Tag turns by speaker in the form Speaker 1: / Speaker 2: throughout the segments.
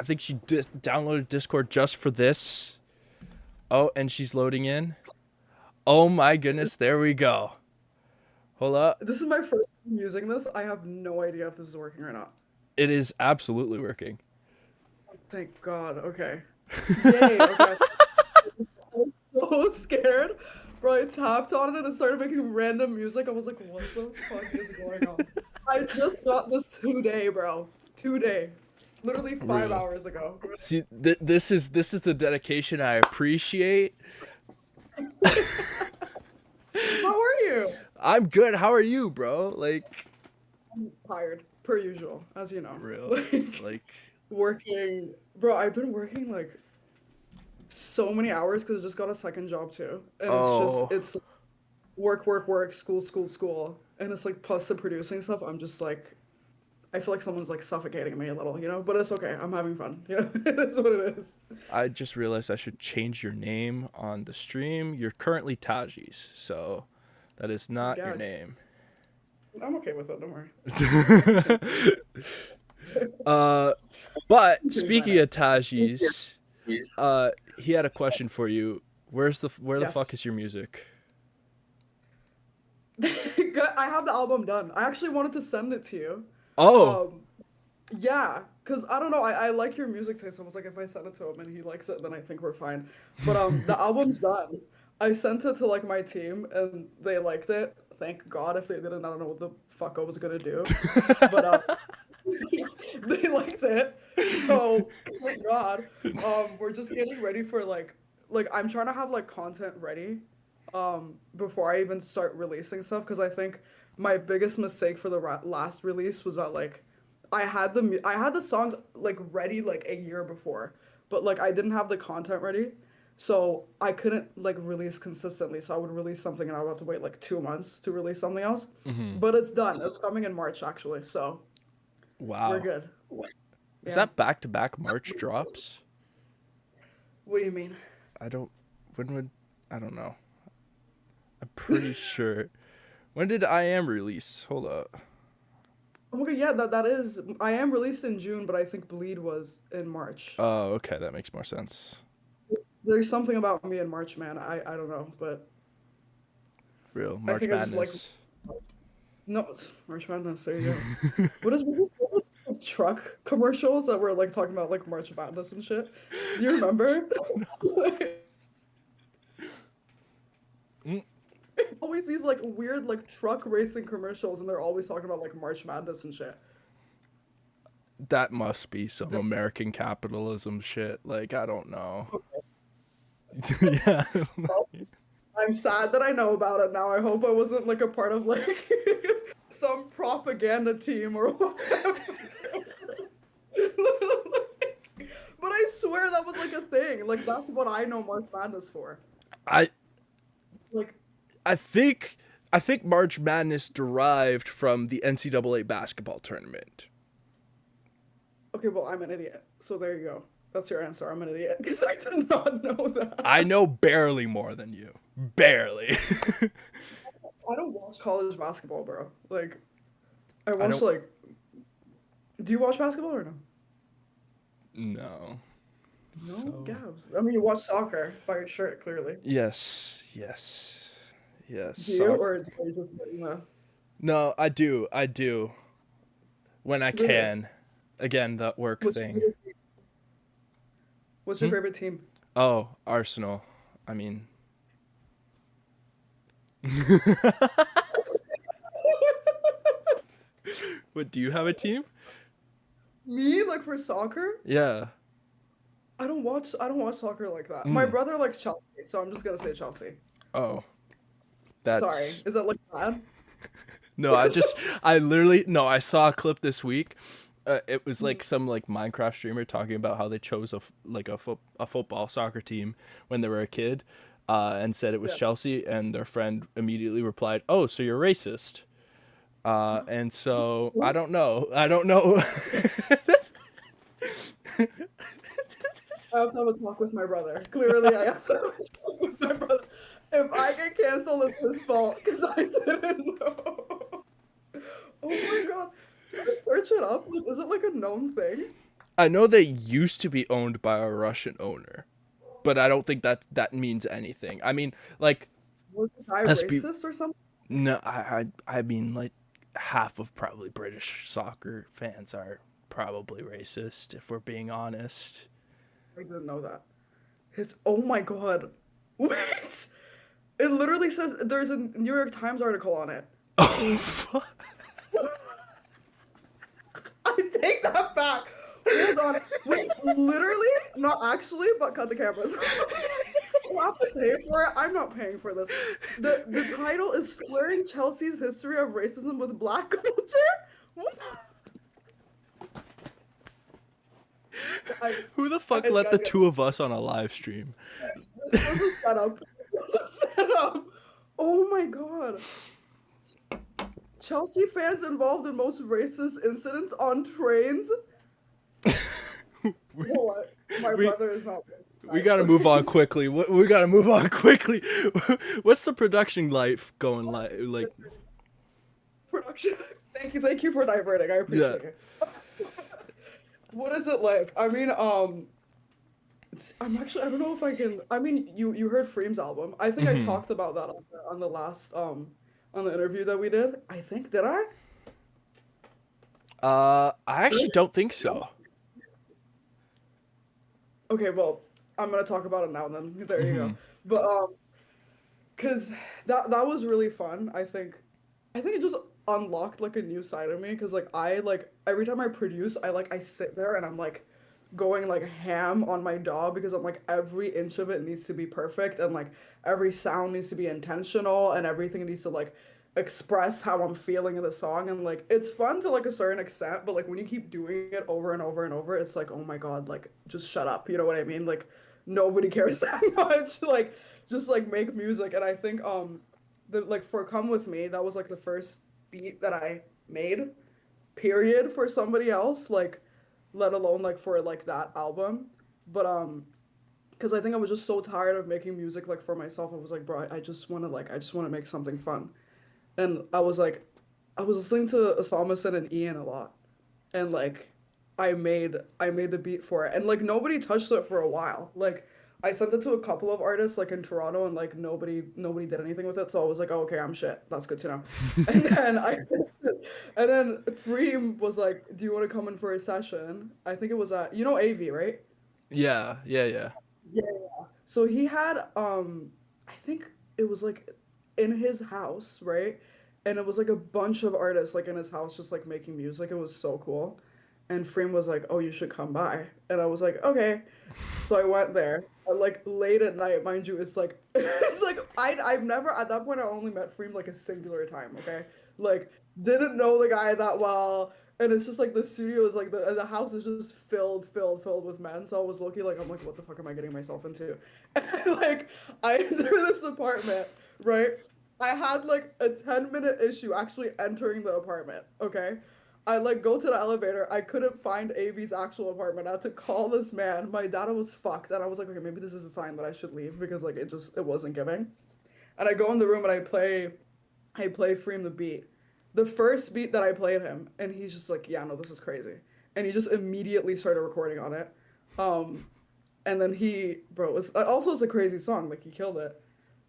Speaker 1: I think she downloaded Discord just for this. Oh, and she's loading in. Oh my goodness, there we go. Hold up.
Speaker 2: This is my first time using this. I have no idea if this is working or not.
Speaker 1: It is absolutely working.
Speaker 2: Thank God. Okay. Yay. Okay. I was so scared. Bro, I tapped on it and it started making random music. I was like, what the fuck is going on? I just got this today, bro. Today. Literally 5 hours ago.
Speaker 1: See, this is the dedication I appreciate.
Speaker 2: How are you?
Speaker 1: I'm good. How are you, bro? Like,
Speaker 2: I'm tired, per usual, as you know.
Speaker 1: real, like,
Speaker 2: Working. Bro, I've been working like so many hours because I just got a second job too. And it's work, work, work, school, school, school. And it's like plus the producing stuff. I'm just like, I feel like someone's like suffocating me a little, you know? But it's okay. I'm having fun. You know, it is what it is.
Speaker 1: I just realized I should change your name on the stream. You're currently Taji's, so that is not your
Speaker 2: Yeah,
Speaker 1: name.
Speaker 2: I'm okay with it. Don't worry.
Speaker 1: uh, but
Speaker 2: Change my
Speaker 1: speaking
Speaker 2: name.
Speaker 1: of Taji's, he had a question for you. Where the
Speaker 2: Yes.
Speaker 1: fuck is your music?
Speaker 2: I have the album done. I actually wanted to send it to you.
Speaker 1: Oh,
Speaker 2: Um, yeah, because I don't know. I like your music taste. I was like, if I send it to him and he likes it, then I think we're fine. But the album's done. I sent it to like my team and they liked it. Thank God. If they didn't, I don't know what the fuck I was gonna do. But they liked it. So thank God. We're just getting ready for like I'm trying to have like content ready before I even start releasing stuff because I think my biggest mistake for the last release was that like I had the songs like ready like a year before, but like I didn't have the content ready. So I couldn't like release consistently. So I would release something and I would have to wait like 2 months to release something else.
Speaker 1: hmm,
Speaker 2: But it's done. It's coming in March actually. So we're
Speaker 1: wow.
Speaker 2: good.
Speaker 1: Is
Speaker 2: Yeah.
Speaker 1: that back to back March drops?
Speaker 2: What do you mean?
Speaker 1: I don't. When would? I don't know. I'm pretty sure. When did I Am release? Hold up.
Speaker 2: Oh, okay, yeah, that is. I am released in June, but I think Bleed was in March.
Speaker 1: Oh, okay, that makes more sense.
Speaker 2: There's something about me in March, man. I don't know, but
Speaker 1: Real
Speaker 2: I
Speaker 1: March
Speaker 2: think I just like
Speaker 1: Madness.
Speaker 2: no it's March Madness. There you go. What is like, truck commercials that were like talking about like March Madness and shit? Do you remember? Like,
Speaker 1: Mm,
Speaker 2: always these like weird like truck racing commercials, and they're always talking about like March Madness and shit.
Speaker 1: that must be some American capitalism shit. Like I don't know. Yeah.
Speaker 2: Well, I'm sad that I know about it now. I hope I wasn't like a part of like some propaganda team or whatever. But I swear that was like a thing. Like that's what I know March Madness for.
Speaker 1: I
Speaker 2: Like,
Speaker 1: I think I think March Madness derived from the NCAA basketball tournament.
Speaker 2: okay, well, I'm an idiot. So there you go. That's your answer. I'm an idiot because I did not know
Speaker 1: I
Speaker 2: that.
Speaker 1: know barely more than you. Barely.
Speaker 2: I don't watch college basketball, bro. Like, I
Speaker 1: I
Speaker 2: watch
Speaker 1: don't
Speaker 2: like. Do you watch basketball or no?
Speaker 1: know.
Speaker 2: No,
Speaker 1: So
Speaker 2: Gabs. I mean, you watch soccer by your shirt, clearly.
Speaker 1: yes, yes, yes.
Speaker 2: Do you,
Speaker 1: Sock.
Speaker 2: or are you just you know?
Speaker 1: No, I do. I do when I
Speaker 2: Really?
Speaker 1: can. Again, that work
Speaker 2: What's your
Speaker 1: thing.
Speaker 2: favorite, what's your
Speaker 1: Hmm?
Speaker 2: favorite team?
Speaker 1: Oh, Arsenal. I mean, what? Do you have a team?
Speaker 2: Me, like for soccer?
Speaker 1: Yeah.
Speaker 2: I don't watch soccer like that. My
Speaker 1: Mm.
Speaker 2: brother likes Chelsea, so I'm just gonna say Chelsea.
Speaker 1: Oh,
Speaker 2: Sorry.
Speaker 1: that's
Speaker 2: Is that like bad?
Speaker 1: no. I literally no. I saw a clip this week. It was like some like Minecraft streamer talking about how they chose a football soccer team when they were a kid, and said it was
Speaker 2: Yeah.
Speaker 1: Chelsea, and their friend immediately replied, "Oh, so you're racist?" And so I
Speaker 2: What?
Speaker 1: don't know. I don't know.
Speaker 2: I have to have a talk with my brother. Clearly, I have to have a talk with my brother. If I get canceled, it's his fault because I didn't know. Oh my god. Should I search it up? Like, is it like a known thing?
Speaker 1: I know they used to be owned by a Russian owner, but I don't think that means anything. I mean, like,
Speaker 2: Was the guy
Speaker 1: let's be
Speaker 2: racist or something?
Speaker 1: no, I mean, like, half of probably British soccer fans are probably racist if we're being honest.
Speaker 2: I didn't know that. His oh my god. What? It literally says there's a New York Times article on it.
Speaker 1: Oh, fuck.
Speaker 2: I take that back. Hold on. Wait, literally? Not actually, but cut the cameras. You have to pay for it. I'm not paying for this. The title is Squaring Chelsea's History of Racism with Black Culture? What? Guys,
Speaker 1: Who the fuck
Speaker 2: guys,
Speaker 1: let the
Speaker 2: guys,
Speaker 1: two of us on a live stream?
Speaker 2: this was a setup. This was a setup. Oh my god. Chelsea fans involved in most racist incidents on trains. You know what? My
Speaker 1: we
Speaker 2: brother is not.
Speaker 1: we gotta move on quickly. We gotta move on quickly. What's the production life going like?
Speaker 2: Production. Thank you for diverting. I
Speaker 1: Yeah.
Speaker 2: appreciate it. What is it like? I mean, I'm actually I don't know if I can. I mean, you heard Freem's album. I think I
Speaker 1: Hmm.
Speaker 2: talked about that on the last on the interview that we did. I think did I?
Speaker 1: I actually don't think
Speaker 2: No.
Speaker 1: so.
Speaker 2: Okay, well, I'm gonna talk about it now. Then there you
Speaker 1: Hmm.
Speaker 2: go. But cause that was really fun. I think it just unlocked like a new side of me. Cause like every time I produce, I sit there and I'm like going like ham on my dog because I'm like every inch of it needs to be perfect and like every sound needs to be intentional and everything needs to like express how I'm feeling in the song and like it's fun to like a certain extent, but like when you keep doing it over and over and over, it's like, oh my God, like just shut up. You know what I mean? Like nobody cares that much. Like just like make music. And I think the like for Come With Me, that was like the first beat that I made, period, for somebody else, like let alone like for like that album. But because I think I was just so tired of making music like for myself. I was like, bro, I just want to make something fun. And I was like, I was listening to Asamison and Ian a lot, and like, I made the beat for it, and like nobody touched it for a while. Like, I sent it to a couple of artists like in Toronto, and like nobody did anything with it. So I was like, oh, okay, I'm shit. That's good to know. And then and then Freem was like, do you want to come in for a session? I think it was at you know AV, right?
Speaker 1: Yeah, yeah, yeah.
Speaker 2: Yeah. So he had I think it was like in his house, right? And it was like a bunch of artists like in his house just like making music. It was so cool. And Freem was like, "Oh, you should come by." And I was like, "Okay." So I went there. Like late at night, mind you, it's like it's like I've never at that point I only met Freem like a singular time, okay? Like didn't know the guy that well. And it's just like the studio is like the house is just filled with men. So I was looking like I'm like, what the fuck am I getting myself into? And like I enter this apartment, right? I had like a 10-minute issue actually entering the apartment. Okay. I like go to the elevator. I couldn't find AV's actual apartment. I had to call this man. My data was fucked, and I was like, okay, maybe this is a sign that I should leave because like it wasn't giving. And I go in the room and I play Freem the beat. The first beat that I played him, and he's just like, yeah, no, this is crazy. And he just immediately started recording on it. Um, and then bro, it also it's a crazy song, like he killed it.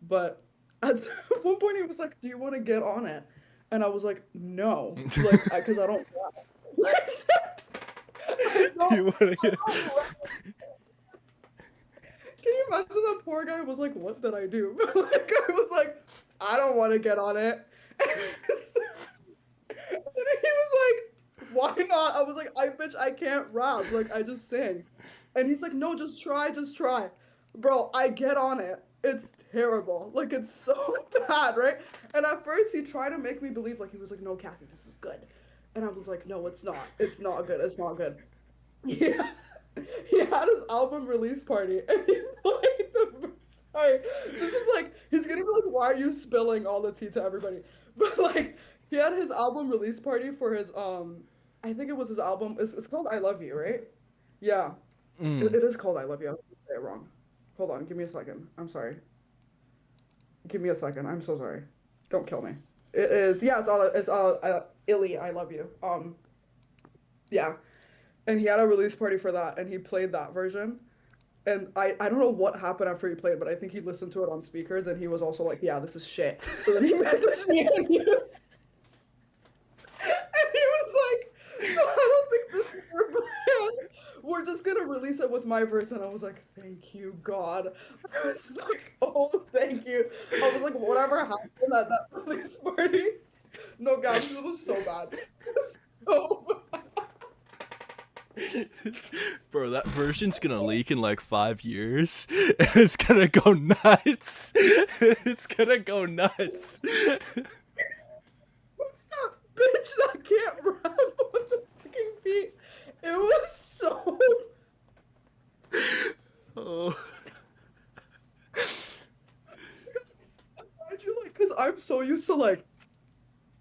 Speaker 2: But at one point he was like, "Do you want to get on it?" And I was like, "No," like, because I don't rap. I
Speaker 1: Do
Speaker 2: don't,
Speaker 1: you want to
Speaker 2: I
Speaker 1: get?
Speaker 2: don't rap. Can you imagine that poor guy was like, "What did I do?" Like I was like, "I don't want to get on it." And he was like, "Why not?" I was like, I can't rap. Like I just sing." And he's like, "No, just try, just try." Bro, I get on it. It's terrible. Like it's so bad, right? And at first he tried to make me believe like he was like, "No, Kathy, this is good." And I was like, "No, it's not. It's not good. It's not good." Yeah. He had his album release party and he played the sorry. This is like he's gonna be like, why are you spilling all the tea to everybody? But like he had his album release party for his I think it was his album. It's called I Love You, right? Yeah.
Speaker 1: Mm.
Speaker 2: It is called I Love You. I was gonna say it wrong. Hold on, give me a second. I'm sorry. Give me a second. I'm so sorry. Don't kill me. It is yeah, it's all Illy, I love you. Yeah. and he had a release party for that, and he played that version. And I don't know what happened after he played, but I think he listened to it on speakers, and he was also like, "Yeah, this is shit." So then he messaged me, and he was like, "So I don't think this is your brand. We're just gonna release it with my verse." And I was like, "Thank you, God." I was like, "Oh, thank you." I was like, "Whatever happened at that release party?" No, Gabzzz, it was so bad. It was so bad.
Speaker 1: Bro, that version's gonna leak in like 5 years. It's gonna go nuts. It's gonna go nuts.
Speaker 2: Who's that bitch that can't rap on the fucking beat? It was so.
Speaker 1: Oh.
Speaker 2: Why'd you like? Because I'm so used to like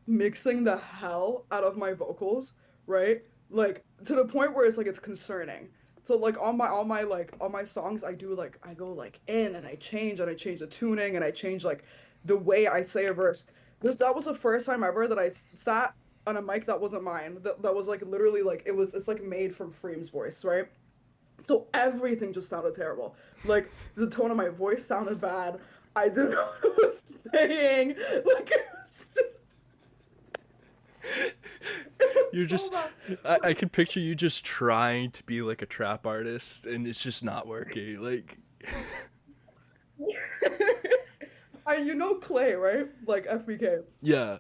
Speaker 2: mixing the hell out of my vocals, right? Like to the point where it's like it's concerning. So like on my songs, I do like I go like in and I change the tuning and I change like the way I say a verse. That was the first time ever that I sat on a mic that wasn't mine. That was like literally like it's like made from Freem's voice, right? So everything just sounded terrible. Like the tone of my voice sounded bad. I didn't know what I was saying. Like it was just, it was
Speaker 1: You're
Speaker 2: so
Speaker 1: just,
Speaker 2: bad.
Speaker 1: I could picture you just trying to be like a trap artist and it's just not working. Like,
Speaker 2: I you know Clay, right? Like FBK.
Speaker 1: yeah.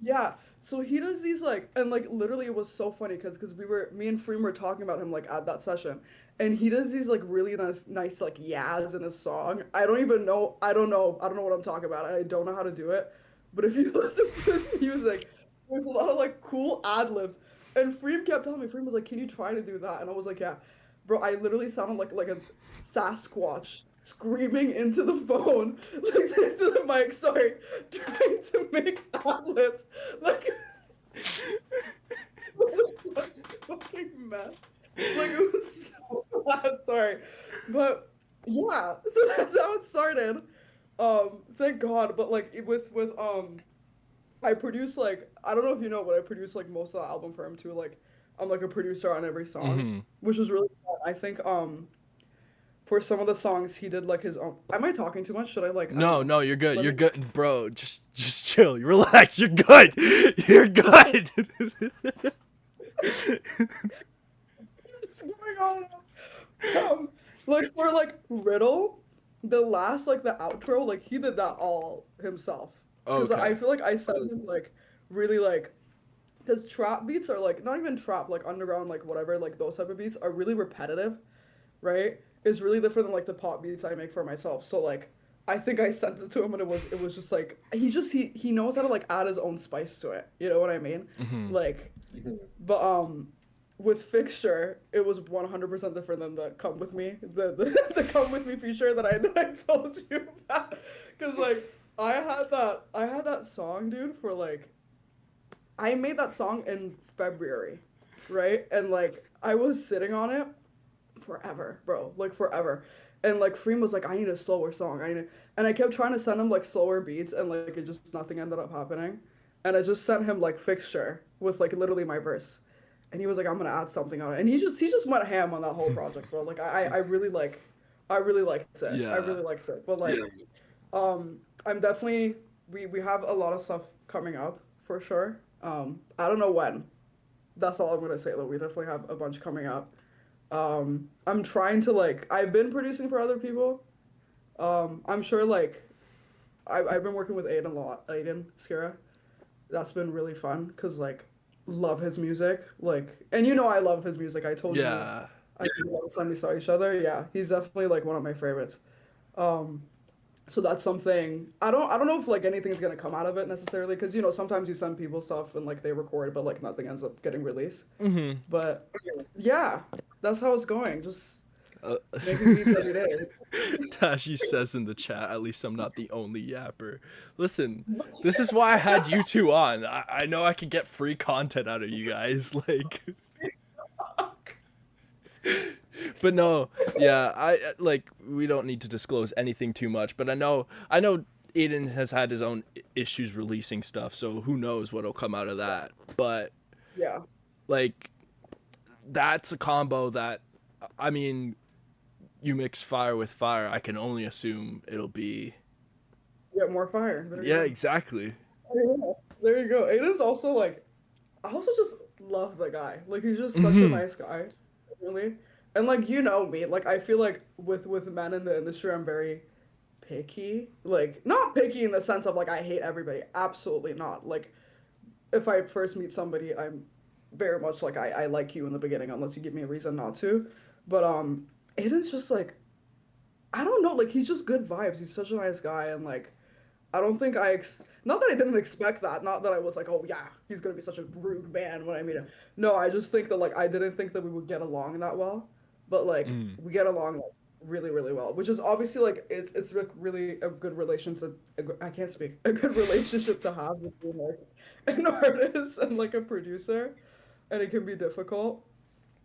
Speaker 2: Yeah. So he does these like and like literally it was so funny because we were me and Freem were talking about him like at that session. And he does these like really nice like yas in his song. I don't know what I'm talking about. I don't know how to do it. But if you listen to his music, there's a lot of like cool ad libs. And Freem kept telling me, Freem was like, "Can you try to do that?" And I was like, "Yeah." Bro, I literally sounded like a Sasquatch screaming into the phone, like into the mic, sorry, trying to make ad libs. Like it was such a fucking mess. Like it was so bad, sorry. But yeah, so that's how it started. Thank God. But like with I produce like I don't know if you know, but I produce like most of the album for him too. Like I'm like a producer on every song,
Speaker 1: Hmm.
Speaker 2: which was really fun. I think for some of the songs he did like his own. Am I talking too much? Should I like I don't
Speaker 1: No,
Speaker 2: know.
Speaker 1: no, you're good.
Speaker 2: Let
Speaker 1: You're
Speaker 2: me
Speaker 1: good, bro. Just chill. You relax. You're good. You're good.
Speaker 2: what's going on. Like for like Riddle, the last like the outro, like he did that all himself. Cause I
Speaker 1: Okay.
Speaker 2: feel like I sent him like really like because trap beats are like not even trap, like underground, like whatever, like those type of beats are really repetitive, right? It's really different than like the pop beats I make for myself. So like I think I sent it to him and it was just like he knows how to like add his own spice to it. You know what I mean?
Speaker 1: Hmm.
Speaker 2: Like but with Fixture, it was 100% different than the Come With Me, the Come With Me feature that I told you about. Cuz like I had that song, dude, for like I made that song in February, right? And like I was sitting on it forever, bro, like forever. And like Freem was like, I need a slower song. And I kept trying to send him like slower beats, and like it just nothing ended up happening. And I just sent him like Fixture with like literally my verse, and he was like, I'm gonna add something on it. And he just went ham on that whole project, bro. Like I really liked it. I
Speaker 1: Yeah.
Speaker 2: really liked it. But like I'm definitely we have a lot of stuff coming up for sure. I don't know when. That's all I'm gonna say though. We definitely have a bunch coming up. I'm trying to like I've been producing for other people. I'm sure like I've been working with Aiden a lot, Aiden Skira. That's been really fun because like love his music. Like and you know I love his music. I told you
Speaker 1: Yeah.
Speaker 2: I think last time we saw each other. Yeah, he's definitely like one of my favorites. Um, so that's something I don't know if like anything's gonna come out of it necessarily because you know sometimes you send people stuff and like they record but like nothing ends up getting released.
Speaker 1: Hmm.
Speaker 2: But yeah, that's how it's going. Just
Speaker 1: Uh,
Speaker 2: making beats every day.
Speaker 1: Tashi says in the chat, at least I'm not the only yapper. Listen, this is why I had you two on. I know I can get free content out of you guys. Like, but no, yeah, like we don't need to disclose anything too much. But I know Aiden has had his own issues releasing stuff, so who knows what'll come out of that. But
Speaker 2: Yeah.
Speaker 1: like that's a combo that, I mean, you mix fire with fire. I can only assume it'll be.
Speaker 2: You get more fire. There you
Speaker 1: Yeah,
Speaker 2: go.
Speaker 1: exactly.
Speaker 2: Yeah, there you go. Aiden's also like, I also just love the guy. Like he's just such a
Speaker 1: Hmm.
Speaker 2: nice guy, really. And like you know me, like I feel like with men in the industry, I'm very picky. Like not picky in the sense of like I hate everybody. Absolutely not. Like if I first meet somebody, I'm very much like I like you in the beginning unless you give me a reason not to. But Aiden's just like I don't know, like he's just good vibes. He's such a nice guy and like I don't think not that I didn't expect that, not that I was like, oh yeah, he's gonna be such a rude man when I meet him. No, I just think that like I didn't think that we would get along that well, but like
Speaker 1: Mm.
Speaker 2: we get along like really really well, which is obviously like it's like really a good relationship. I can't speak a good relationship to have between like an artist and like a producer, and it can be difficult.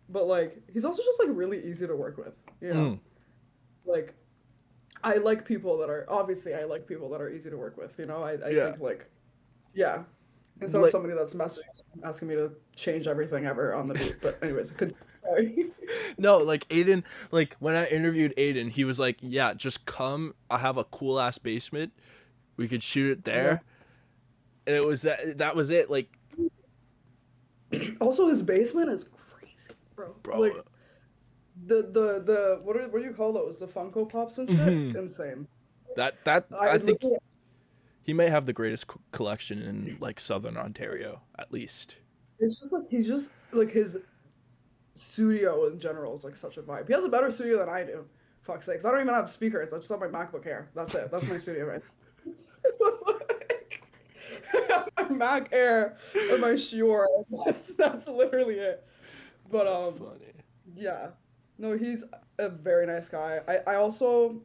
Speaker 2: But like he's also just like really easy to work with, you know,
Speaker 1: Mm.
Speaker 2: like I like people that are obviously I like people that are easy to work with. You know, I
Speaker 1: Yeah.
Speaker 2: think like yeah, instead of
Speaker 1: Like,
Speaker 2: somebody that's messaging asking me to change everything ever on the beat. But anyways, sorry.
Speaker 1: no, like Aiden, like when I interviewed Aiden, he was like, "Yeah, just come. I have a cool ass basement. We could shoot it
Speaker 2: Yeah.
Speaker 1: there." And it was that. That was it. Like,
Speaker 2: Also, his basement is crazy, bro.
Speaker 1: bro.
Speaker 2: Like the what do you call those? The Funko Pops and shit.
Speaker 1: Hmm.
Speaker 2: Insane.
Speaker 1: That
Speaker 2: I
Speaker 1: I think
Speaker 2: literally
Speaker 1: he may have the greatest collection in like Southern Ontario, at least.
Speaker 2: it's just like he's just like his studio in general is like such a vibe. He has a better studio than I do. Fuck's sakes. I don't even have speakers. I just have my MacBook Air. That's it. That's my studio right. My Mac Air and my Shure. That's literally it. But
Speaker 1: That's funny.
Speaker 2: yeah. No, he's a very nice guy. I also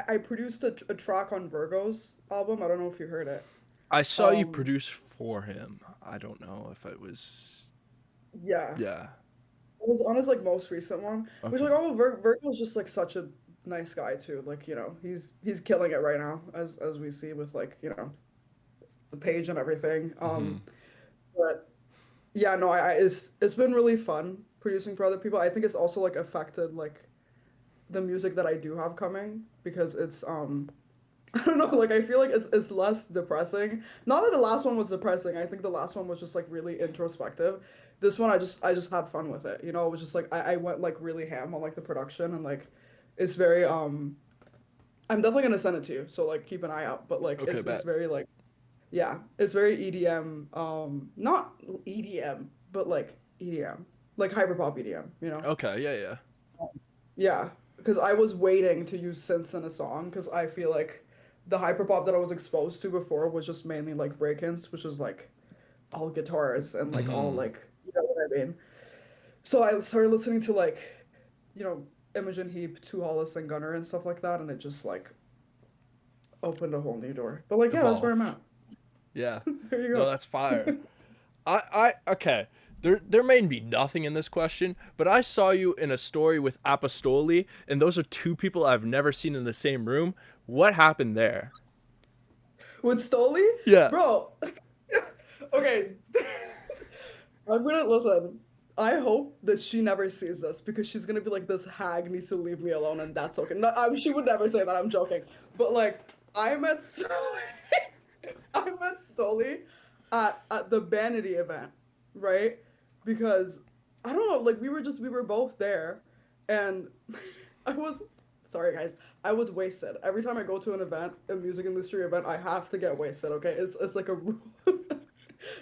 Speaker 2: I produced a track on Virgo's album. I don't know if you heard it.
Speaker 1: I saw you
Speaker 2: Um
Speaker 1: produce for him. I don't know if it was.
Speaker 2: yeah.
Speaker 1: Yeah.
Speaker 2: It was on his like most recent one. Which
Speaker 1: Okay.
Speaker 2: like oh Virgo's just like such a nice guy too. Like, you know, he's killing it right now as we see with like, you know, the page and everything.
Speaker 1: Hmm.
Speaker 2: But yeah, no, it's been really fun producing for other people. I think it's also like affected like the music that I do have coming because it's I don't know, like I feel like it's less depressing. Not that the last one was depressing. I think the last one was just like really introspective. This one I just had fun with it. You know, it was just like I went like really ham on like the production and like it's very I'm definitely gonna send it to you, so like keep an eye out. But like
Speaker 1: Okay,
Speaker 2: it's
Speaker 1: bet.
Speaker 2: very like yeah, it's very EDM, not EDM, but like EDM, like hyperpop EDM, you know?
Speaker 1: Okay, yeah, yeah.
Speaker 2: Yeah, because I was waiting to use synths in a song because I feel like the hyperpop that I was exposed to before was just mainly like break-ins, which is like all guitars and like all
Speaker 1: Hmm.
Speaker 2: like you know what I mean. So I started listening to like, you know, Imogen Heap, Two Hollis and Gunner and stuff like that, and it just like opened a whole new door. But like yeah, that's where I'm
Speaker 1: Evolved.
Speaker 2: at.
Speaker 1: Yeah.
Speaker 2: There you
Speaker 1: No,
Speaker 2: go.
Speaker 1: that's fire. Okay. There may be nothing in this question, but I saw you in a story with Apostoli, and those are two people I've never seen in the same room. What happened there?
Speaker 2: With Stoli?
Speaker 1: Yeah.
Speaker 2: Bro. Okay. I'm gonna listen. I hope that she never sees this because she's gonna be like, this hag needs to leave me alone, and that's okay. No, she would never say that. I'm joking. But like, I met Stoli. I met Stoli at the Vanity event, right? Because I don't know, like we were both there, and I was sorry guys, I was wasted. Every time I go to an event, a music industry event, I have to get wasted. Okay, it's like a rule.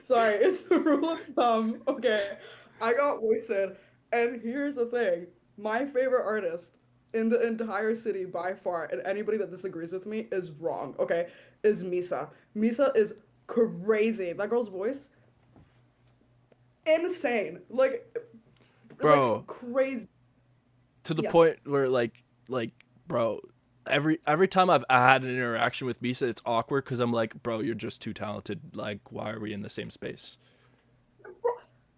Speaker 2: Sorry, it's a rule of thumb. Okay, I got wasted, and here's the thing: my favorite artist in the entire city by far, and anybody that disagrees with me is wrong. Okay, is Misa. Misa is crazy. That girl's voice, insane. Like
Speaker 1: Bro,
Speaker 2: crazy.
Speaker 1: to the
Speaker 2: Yes.
Speaker 1: point where like bro, every time I've had an interaction with Misa, it's awkward cuz I'm like, "Bro, you're just too talented. Like, why are we in the same space?"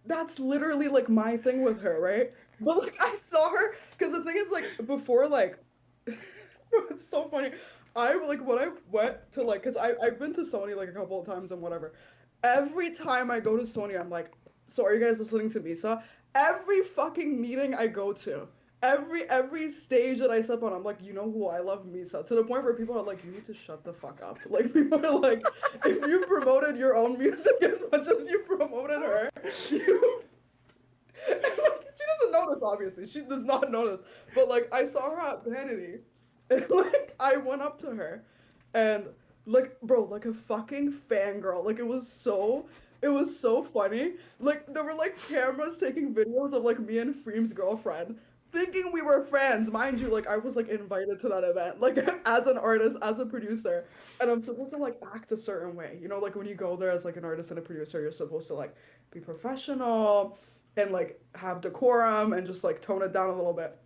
Speaker 2: That's literally like my thing with her, right? But like I saw her because the thing is like before like it's so funny. I like when I went to like because I've been to Sony like a couple of times and whatever. Every time I go to Sony, I'm like, so are you guys listening to Misa? every fucking meeting I go to, every stage that I step on, I'm like, you know who I love, Misa. To the point where people are like, you need to shut the fuck up. Like people are like, if you promoted your own music as much as you promoted her, you and, like, she doesn't notice, obviously. She does not notice. But like I saw her at Vanity and like I went up to her and like bro, like a fucking fangirl. Like it was so funny. Like there were like cameras taking videos of like me and Freem's girlfriend thinking we were friends. Mind you, like I was like invited to that event, like as an artist, as a producer, and I'm supposed to like act a certain way. You know, like when you go there as like an artist and a producer, you're supposed to like be professional and like have decorum and just like tone it down a little bit.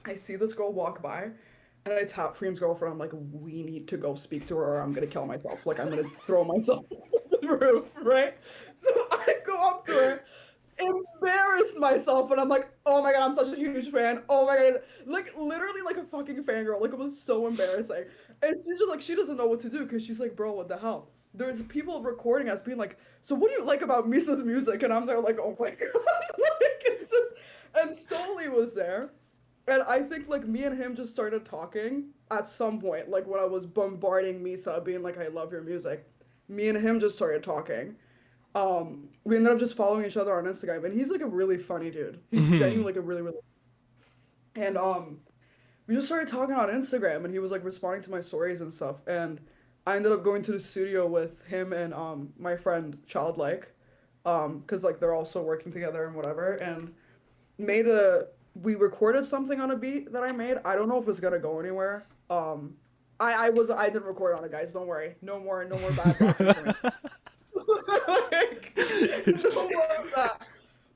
Speaker 2: I see this girl walk by and I tap Freem's girlfriend. I'm like, we need to go speak to her or I'm gonna kill myself. Like I'm gonna throw myself off the roof, right? So I go up to her, embarrassed myself, and I'm like, oh my god, I'm such a huge fan. Oh my god. Like literally like a fucking fangirl. Like it was so embarrassing. And she's just like, she doesn't know what to do because she's like, bro, what the hell? There's people recording us being like, so what do you like about Misa's music? And I'm there like, oh my god. Like it's just and Stoli was there. And I think like me and him just started talking at some point, like when I was bombarding Misa, being like, I love your music. Me and him just started talking. We ended up just following each other on Instagram, and he's like a really funny dude. He's
Speaker 1: Mhm.
Speaker 2: genuinely like a really, really and we just started talking on Instagram and he was like responding to my stories and stuff. And I ended up going to the studio with him and my friend Childlike, because like they're also working together and whatever, and made a we recorded something on a beat that I made. I don't know if it's gonna go anywhere. I didn't record on it, guys. Don't worry. No more bad boxing for me. Like, no more of that.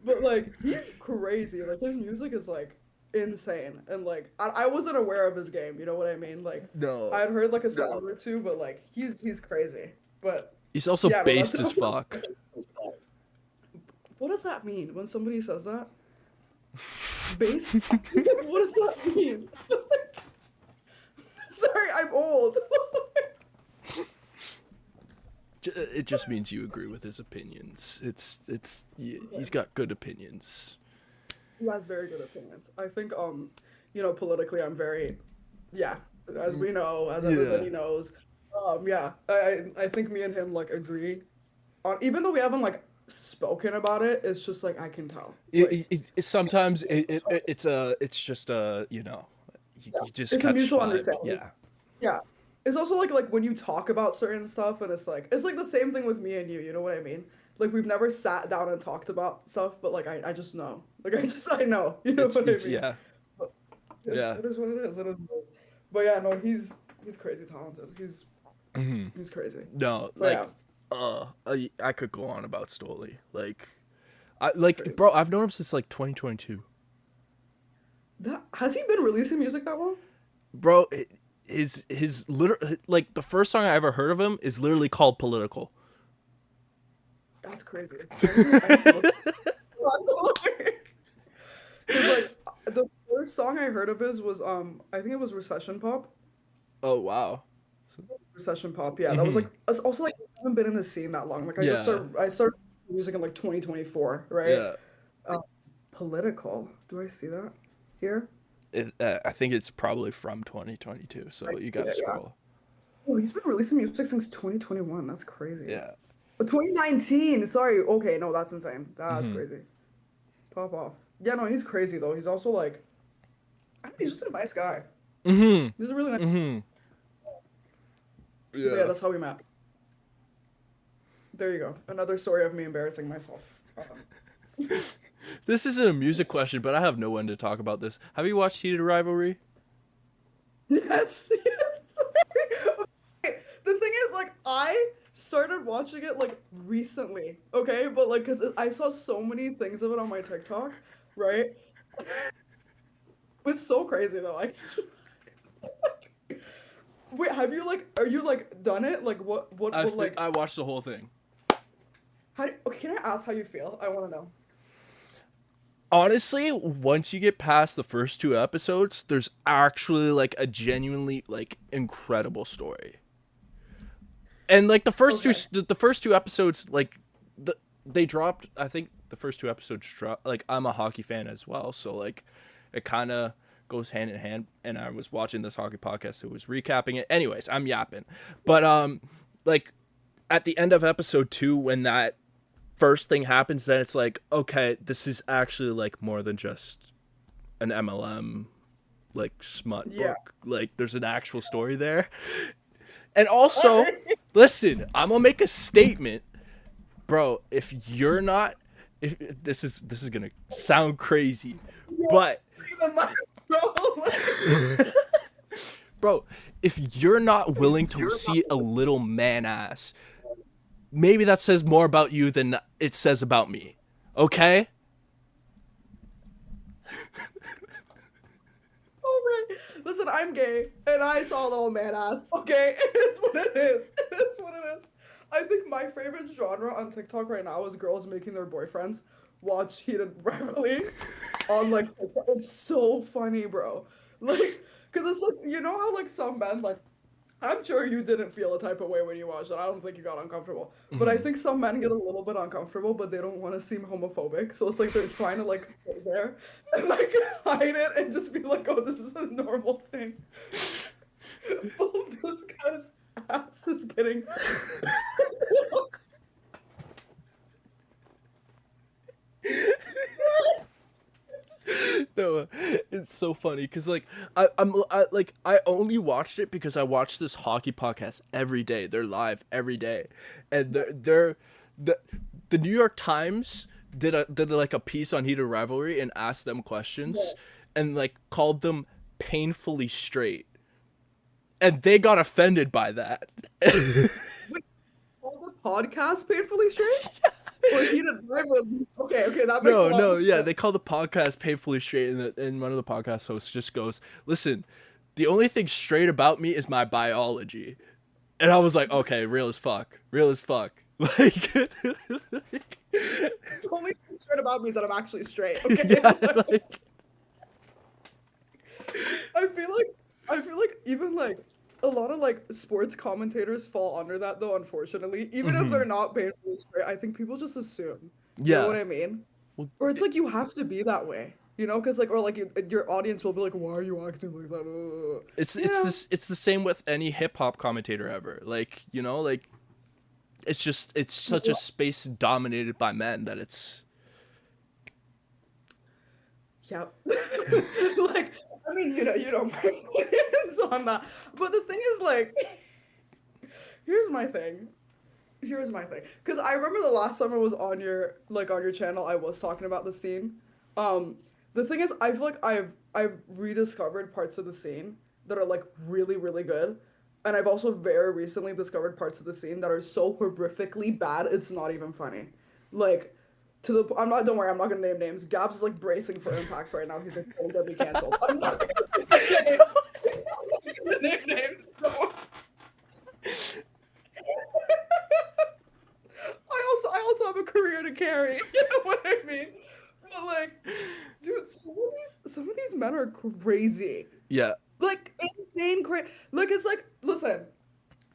Speaker 2: But like he's crazy. Like his music is like insane. And like I wasn't aware of his game, you know what I mean? Like
Speaker 1: No.
Speaker 2: I'd heard like a song or two, but like he's crazy. But
Speaker 1: He's also
Speaker 2: yeah, no, that's
Speaker 1: based as fuck.
Speaker 2: what does that mean when somebody says that? Based? What does that mean? Sorry, I'm old.
Speaker 1: It just means you agree with his opinions. He's got good opinions.
Speaker 2: He has very good opinions. I think politically I'm very yeah, as we know, as
Speaker 1: Yeah.
Speaker 2: everybody knows. Yeah, I think me and him like agree on even though we haven't like spoken about it, it's just like I can tell. Like
Speaker 1: Sometimes it's just you just
Speaker 2: it's a
Speaker 1: catch
Speaker 2: mutual
Speaker 1: vibe.
Speaker 2: understanding.
Speaker 1: Yeah.
Speaker 2: Yeah. It's also like when you talk about certain stuff and it's like the same thing with me and you know what I mean? Like we've never sat down and talked about stuff, but like I just know. Like I know. You know what I
Speaker 1: It's
Speaker 2: mean?
Speaker 1: yeah.
Speaker 2: But
Speaker 1: Yeah.
Speaker 2: it is what it is. It is. What it is. But yeah, no, he's crazy talented.
Speaker 1: Hmm.
Speaker 2: He's crazy.
Speaker 1: No,
Speaker 2: But yeah,
Speaker 1: like I could go on about Stoli.
Speaker 2: crazy.
Speaker 1: Bro, I've known him since like 2022.
Speaker 2: That has he been releasing music that long?
Speaker 1: Bro, his literal like the first song I ever heard of him is literally called Political.
Speaker 2: That's crazy. I need to look. Because like the first song I heard of his was I think it was Recession Pop.
Speaker 1: Oh wow.
Speaker 2: Recession Pop, yeah. That was
Speaker 1: Hmm.
Speaker 2: like it's also like I haven't been in the scene that long. Like
Speaker 1: Yeah.
Speaker 2: I started music in like 2024, right?
Speaker 1: Yeah.
Speaker 2: Uh, Political. Do I see that here?
Speaker 1: I think it's probably from 2022,
Speaker 2: I
Speaker 1: so you
Speaker 2: see
Speaker 1: got to
Speaker 2: it, yeah.
Speaker 1: scroll.
Speaker 2: Oh, he's been releasing music since 2021. That's crazy.
Speaker 1: Yeah.
Speaker 2: 2019. Sorry. Okay, no, that's insane. That's
Speaker 1: Hmm.
Speaker 2: crazy. Pop off. Yeah, no, he's crazy though. He's also like, I don't know, he's just a nice guy.
Speaker 1: Hmm.
Speaker 2: He's a really nice.
Speaker 1: Hmm.
Speaker 2: But yeah,
Speaker 1: Yeah.
Speaker 2: that's how we met. There you go. Another story of me embarrassing myself.
Speaker 1: This isn't a music question, but I have no one to talk about this. Have you watched Heated Rivalry?
Speaker 2: Yes, yes. Okay, the thing is, like, I started watching it like recently, okay? But like, cause I saw so many things of it on my TikTok, right? It's so crazy though. Like, wait, are you like done it? Like, what, like,
Speaker 1: I watched the whole thing.
Speaker 2: okay, can I ask how you feel? I want to know.
Speaker 1: Honestly, once you get past the first two episodes, there's actually like a genuinely like incredible story. And like
Speaker 2: Okay.
Speaker 1: the first two episodes, like they dropped I think the first 2 episodes dropped. Like I'm a hockey fan as well, so like it kind of goes hand in hand. And I was watching this hockey podcast who was recapping it. Anyways, I'm yapping, but like at the end of episode 2, when that first thing happens, then it's like, okay, this is actually like more than just an MLM like smut
Speaker 2: Yeah.
Speaker 1: book. Like there's an actual story there. And also,
Speaker 2: Alright.
Speaker 1: listen, I'm gonna make a statement, bro. If you're not, if this is gonna sound crazy, but
Speaker 2: The mic, bro.
Speaker 1: bro, if you're not willing to see a little man ass, maybe that says more about you than it says about me. Okay?
Speaker 2: Alright. Listen, I'm gay, and I saw a little man ass. Okay, it is what it is. It is what it is. I think my favorite genre on TikTok right now is girls making their boyfriends watch Heated Rivalry on like TikTok. It's so funny, bro. Like, cause it's like, you know how like some men like, I'm sure you didn't feel a type of way when you watched it. I don't think you got uncomfortable. But I think some men get a little bit uncomfortable, but they don't want to seem homophobic. So it's like they're trying to like stay there and like hide it and just be like, oh, this is a normal thing. Oh, this guy's ass is getting.
Speaker 1: No, it's so funny because like I only watched it because I watch this hockey podcast every day. They're live every day, and the New York Times did like a piece on Heated Rivalry and asked them questions, and like called them painfully straight, and they got offended by that.
Speaker 2: All the podcast painfully straight? Or Heated Rivalry? Okay, that makes a lot
Speaker 1: No,
Speaker 2: more
Speaker 1: yeah,
Speaker 2: sense.
Speaker 1: they call the podcast painfully straight, and one of the podcast hosts just goes, "Listen, the only thing straight about me is my biology," and I was like, "Okay, real as fuck, real as fuck." Like,
Speaker 2: The only thing straight about me is that I'm actually straight. Okay.
Speaker 1: yeah, like,
Speaker 2: I feel like even like a lot of like sports commentators fall under that though, unfortunately. Even if they're not painfully straight, I think people just assume. You know
Speaker 1: yeah.
Speaker 2: what I mean?
Speaker 1: Well,
Speaker 2: Or it's like you have to be that way. You know, because like or like your audience will be like, why are you acting like that? Yeah.
Speaker 1: it's the same with any hip hop commentator ever. Like, you know, like it's such a space dominated by men that it's
Speaker 2: Yeah. Like, I mean, you know my opinions on that. But the thing is, like, here's my thing. Here's my thing. Because I remember the last time I was on your channel, I was talking about the scene. Um, the thing is, I feel like I've rediscovered parts of the scene that are like really, really good. And I've also very recently discovered parts of the scene that are so horrifically bad, it's not even funny. Like, to the I'm not don't worry, I'm not gonna name names. Gabs is like bracing for impact right now. He's like gonna be canceled. I'm not gonna name names. So. I also have a career to carry. You know what I mean? But like, dude, some of these men are crazy.
Speaker 1: yeah.
Speaker 2: Like insane crazy. Like it's like, listen,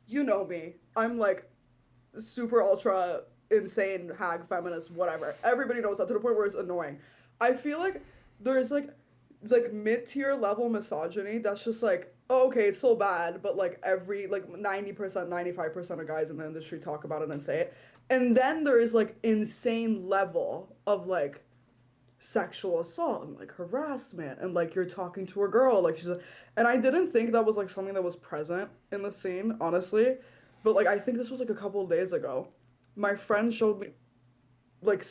Speaker 2: you know me. I'm like super ultra insane hag feminist whatever. Everybody knows that to the point where it's annoying. I feel like there's like mid-tier level misogyny that's just like, oh, okay, it's so bad, but like every like 90%, 95% of guys in the industry talk about it and say it. And then there is like insane level of like sexual assault and like harassment and like you're talking to a girl like she's a, and I didn't think that was like something that was present in the scene, honestly. But like I think this was like a couple of days ago. My friend showed me like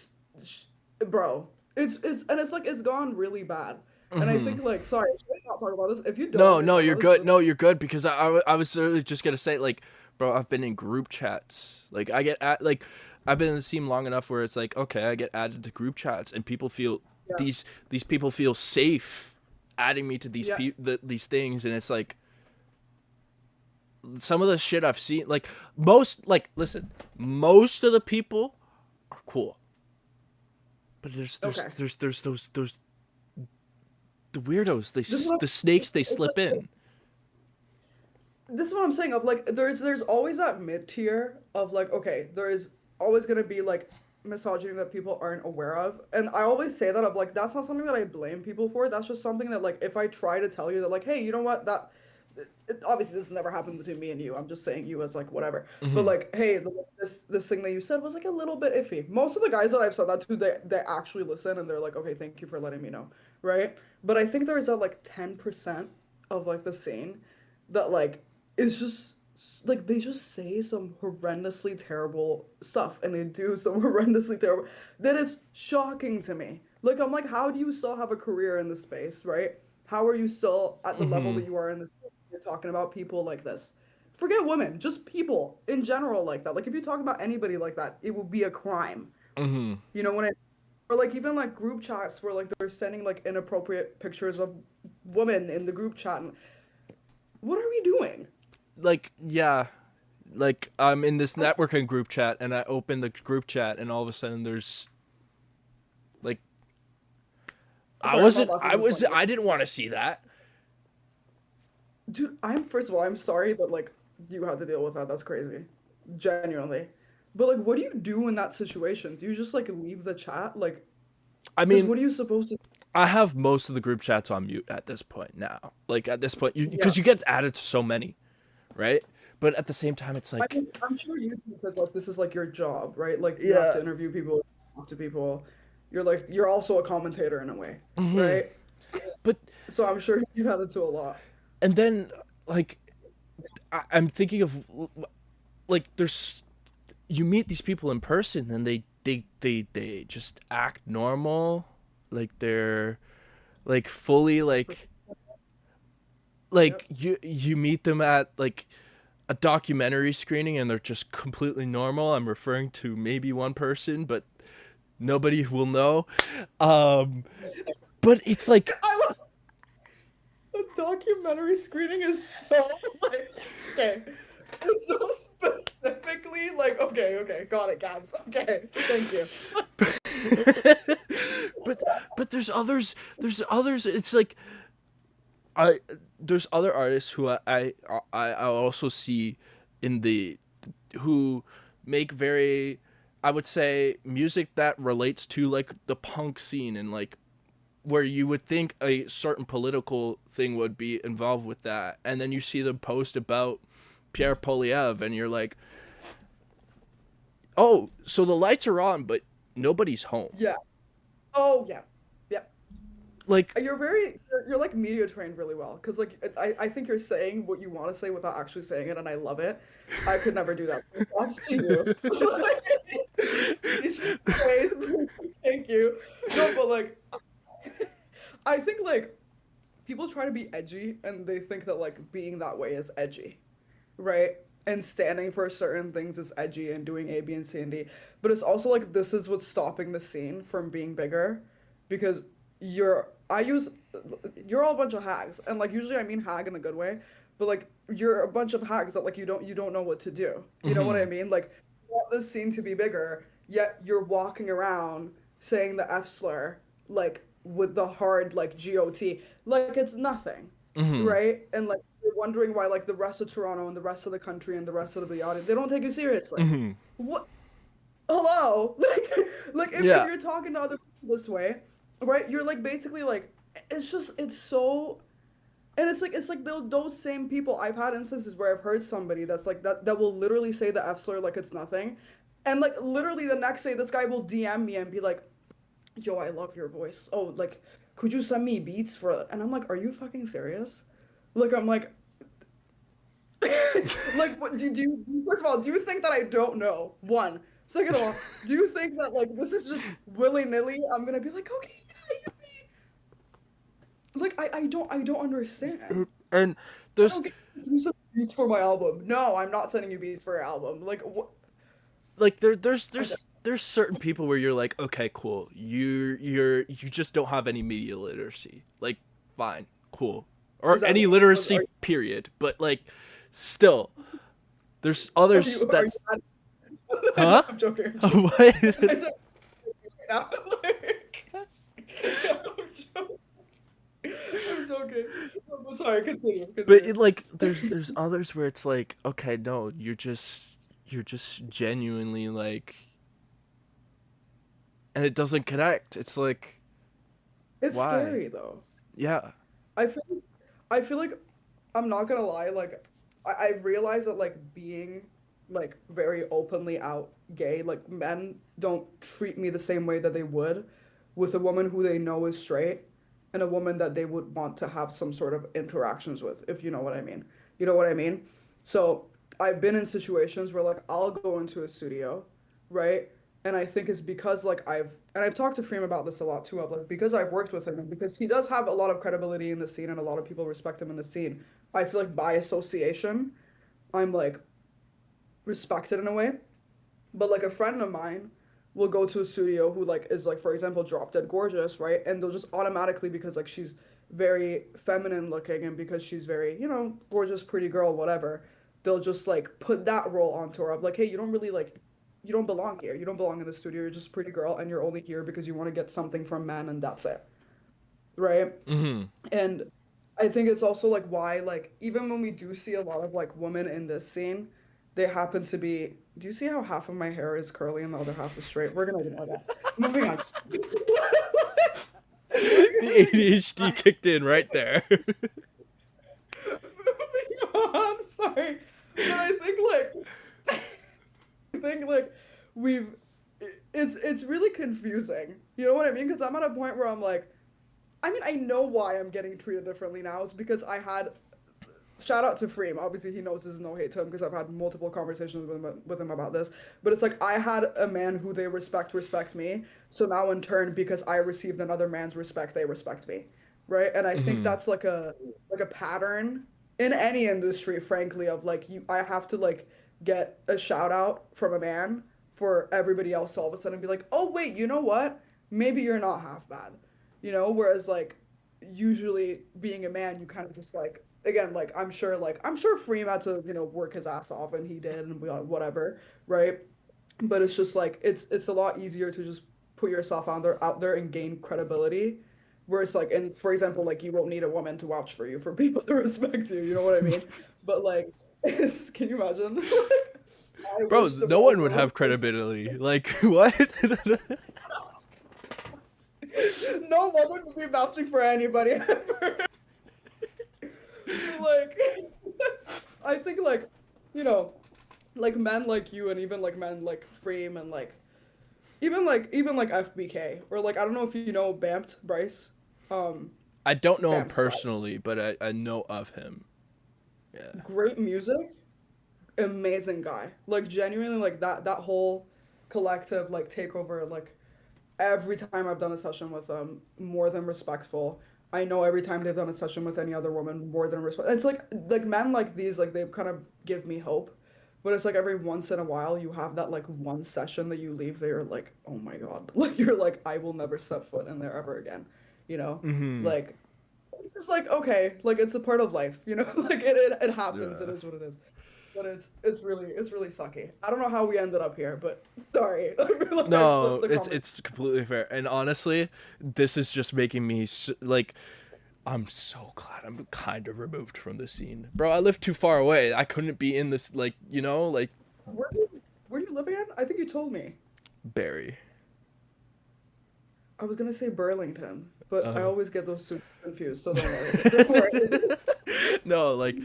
Speaker 2: bro, it's like it's gone really bad. And I think like sorry, should I not talk about this? If you don't
Speaker 1: No,
Speaker 2: want me to
Speaker 1: no,
Speaker 2: talk
Speaker 1: you're
Speaker 2: about this,
Speaker 1: good. No, you're good because I was literally just gonna say like, bro, I've been in group chats. Like I get at like, I've been in the scene long enough where it's like, okay, I get added to group chats and people feel
Speaker 2: yeah,
Speaker 1: these people feel safe adding me to
Speaker 2: yeah,
Speaker 1: these things, and it's like some of the shit I've seen. Like most, like listen, most of the people are cool, but
Speaker 2: okay.
Speaker 1: there's those the weirdos.
Speaker 2: This is what
Speaker 1: The snakes they
Speaker 2: it's
Speaker 1: slip
Speaker 2: like
Speaker 1: in.
Speaker 2: this is what I'm saying of like there's always that mid tier of like okay, there is always gonna be like misogyny that people aren't aware of. And I always say that of like that's not something that I blame people for. That's just something that like if I try to tell you that like, hey, you know what, that obviously this has never happened between me and you. I'm just saying you as like whatever. But
Speaker 1: Hmm.
Speaker 2: like, hey, this thing that you said was like a little bit iffy. Most of the guys that I've said that to, they actually listen and they're like, okay, thank you for letting me know, right? But I think there's a like 10% of like the scene that like is just like they just say some horrendously terrible stuff and they do some horrendously terrible that is shocking to me. Like I'm like, how do you still have a career in this space, right? How are you still at the level
Speaker 1: Hmm.
Speaker 2: that you are in this? You're talking about people like this. Forget women, just people in general like that. Like if you talk about anybody like that, it would be a crime.
Speaker 1: Hmm.
Speaker 2: You know when it or like even like group chats where like they're sending like inappropriate pictures of women in the group chat. And what are we doing?
Speaker 1: Like, yeah, like I'm in this networking group chat and I open the group chat and all of a sudden there's like
Speaker 2: Sorry, I'm not laughing. This is funny.
Speaker 1: I didn't want to see that.
Speaker 2: Dude, I'm first of all, I'm sorry that like you had to deal with that. That's crazy. Genuinely. But like what do you do in that situation? Do you just like leave the chat? Like
Speaker 1: I
Speaker 2: because
Speaker 1: mean,
Speaker 2: what are you supposed to
Speaker 1: I have most of the group chats on mute at this point now. Like at this point,
Speaker 2: Yeah.
Speaker 1: because you get added to so many, right? But at the same time, it's
Speaker 2: I
Speaker 1: like,
Speaker 2: mean, I'm sure you do because like this is like your job, right? Like you have
Speaker 1: yeah.
Speaker 2: to interview people, talk to people. You're like you're also a commentator in a way,
Speaker 1: Hmm.
Speaker 2: right?
Speaker 1: But
Speaker 2: So I'm sure you've had it to a lot.
Speaker 1: and then like I'm thinking of like there's you meet these people in person and they just act normal, like they're like fully like
Speaker 2: Yep.
Speaker 1: you meet them at like a documentary screening and they're just completely normal. I'm referring to maybe one person, but nobody will know. Um, but it's like,
Speaker 2: I love the documentary screening is so like okay. It's so specifically like okay, got it, Gabs. Okay, thank you.
Speaker 1: but there's others. There's others. It's like I there's other artists who I also see in the who make very, I would say, music that relates to like the punk scene and like where you would think a certain political thing would be involved with that, and then you see them post about Pierre Polyev and you're like, oh, so the lights are on but nobody's home.
Speaker 2: Yeah. Oh yeah. Yeah.
Speaker 1: Like,
Speaker 2: You're like media trained really well because like I think you're saying what you want to say without actually saying it and I love it. I could never do that. Props to you. These ways, thank you. No, but like I think like people try to be edgy and they think that like being that way is edgy, right? And standing for certain things is edgy and doing A, B, and C and D. But it's also like this is what's stopping the scene from being bigger because you're I use you're all a bunch of hags. And like usually I mean hag in a good way, but like you're a bunch of hags that like you don't know what to do. You know what I
Speaker 1: mhm,
Speaker 2: mean? Like you want this scene to be bigger, yet you're walking around saying the F slur like with the hard like GOT. Like it's nothing,
Speaker 1: mhm,
Speaker 2: right? And like you're wondering why like the rest of Toronto and the rest of the country and the rest of the audience they don't take you seriously.
Speaker 1: mhm,
Speaker 2: What? Hello, like if
Speaker 1: yeah,
Speaker 2: you're talking to other people this way, right? You're like basically like it's just it's so and it's like those same people. I've had instances where I've heard somebody that's like that will literally say the F slur like it's nothing, and like literally the next day this guy will DM me and be like, "Yo, I love your voice. Oh, like could you send me beats for it?" And I'm like, "Are you fucking serious?" Like I'm like, like what do you first of all do you think that I don't know? One. Second of all, do you think that like this is just willy nilly? I'm gonna be like, okay, yeah, like I don't understand.
Speaker 1: and
Speaker 2: I
Speaker 1: there's
Speaker 2: don't get you some beats for my album. No, I'm not sending you beats for your album. Like what?
Speaker 1: like
Speaker 2: I don't,
Speaker 1: there's certain people where you're like, okay, cool, you just don't have any media literacy, like, fine, cool, or
Speaker 2: is that
Speaker 1: any
Speaker 2: me? Was
Speaker 1: literacy period, but like still there's others
Speaker 2: are you
Speaker 1: that's,
Speaker 2: mad? No,
Speaker 1: huh.
Speaker 2: I'm joking. I'm joking.
Speaker 1: What.
Speaker 2: I said now. Like, I'm joking. I'm joking. I'm sorry. Continue.
Speaker 1: But
Speaker 2: Continue.
Speaker 1: like there's others where it's like, okay, no, you're just genuinely like and it doesn't connect. It's like,
Speaker 2: It's
Speaker 1: why?
Speaker 2: scary though.
Speaker 1: Yeah.
Speaker 2: I feel I feel like I'm not gonna lie, like I've realized that like being like very openly out gay, like men don't treat me the same way that they would with a woman who they know is straight and a woman that they would want to have some sort of interactions with, if you know what I mean. You know what I mean? So I've been in situations where like I'll go into a studio, right? And I think it's because like I've talked to Freem about this a lot too, of like because I've worked with him and because he does have a lot of credibility in the scene and a lot of people respect him in the scene. I feel like by association, I'm like respected in a way. But like a friend of mine will go to a studio who like is like for example drop dead gorgeous, right? And they'll just automatically because like she's very feminine looking and because she's very, you know, gorgeous, pretty girl, whatever, they'll just like put that role onto her of like, hey, you don't really like you don't belong here. You don't belong in the studio. You're just a pretty girl and you're only here because you want to get something from men and that's it. Right?
Speaker 1: Hmm.
Speaker 2: And I think it's also like why like even when we do see a lot of like women in this scene, they happen to be. Do you see how half of my hair is curly and the other half is straight? We're gonna ignore that. Moving on.
Speaker 1: The
Speaker 2: Moving
Speaker 1: ADHD
Speaker 2: on.
Speaker 1: kicked in right there.
Speaker 2: Moving on. Sorry, but I think like I think like we've it's really confusing. You know what I mean? Because I'm at a point where I'm like, I mean, I know why I'm getting treated differently now. It's because I had shout out to Freem. Obviously, he knows this is no hate to him because I've had multiple conversations with him about this. But it's like I had a man who they respect me. So now in turn, because I received another man's respect, they respect me, right? And I think
Speaker 1: Hmm.
Speaker 2: that's like a pattern in any industry, frankly, of like you. I have to like get a shout out from a man for everybody else to all of a sudden be like, oh wait, you know what? Maybe you're not half bad, you know. Whereas like usually being a man, you kind of just like again, like I'm sure Freem had to, you know, work his ass off and he did and whatever, right? But it's just like it's a lot easier to just put yourself out there and gain credibility. Whereas like and for example, like you won't need a woman to vouch for you for people to respect you, you know what I mean? But like can you imagine? Like, I
Speaker 1: Bro,
Speaker 2: wish the
Speaker 1: no
Speaker 2: balls
Speaker 1: one would
Speaker 2: were
Speaker 1: have credibility. Like, what?
Speaker 2: no woman would be vouching for anybody ever. But like I think like you know like men like you and even like men like Freem and like even like FBK or like I don't know if you know Bampt Bryce, um,
Speaker 1: I don't know him
Speaker 2: Bampt side.
Speaker 1: personally, but I know of him. Yeah.
Speaker 2: Great music, amazing guy. Like genuinely like that whole collective like takeover like every time I've done a session with them, more than respectful. I know every time they've done a session with any other woman, more than respect. It's like men like these, like they kind of give me hope. But it's like every once in a while you have that like one session that you leave there like, oh my God. Like you're like, I will never set foot in there ever again. You know?
Speaker 1: Hmm.
Speaker 2: Like it's like okay, like it's a part of life, you know? Like it happens, it
Speaker 1: Yeah.
Speaker 2: is what it is. But it's really sucky. I don't know how we ended up here, but sorry. I feel like I flipped
Speaker 1: No,
Speaker 2: the conversation.
Speaker 1: it's completely fair. And honestly, this is just making me like I'm so glad I'm kind of removed from the scene. Bro, I live too far away. I couldn't be in this like, like
Speaker 2: Where do you live again? I think you told me.
Speaker 1: Barry.
Speaker 2: I was gonna say Burlington, but I
Speaker 1: Oh.
Speaker 2: always get those two confused, so don't worry. Don't worry.
Speaker 1: No, like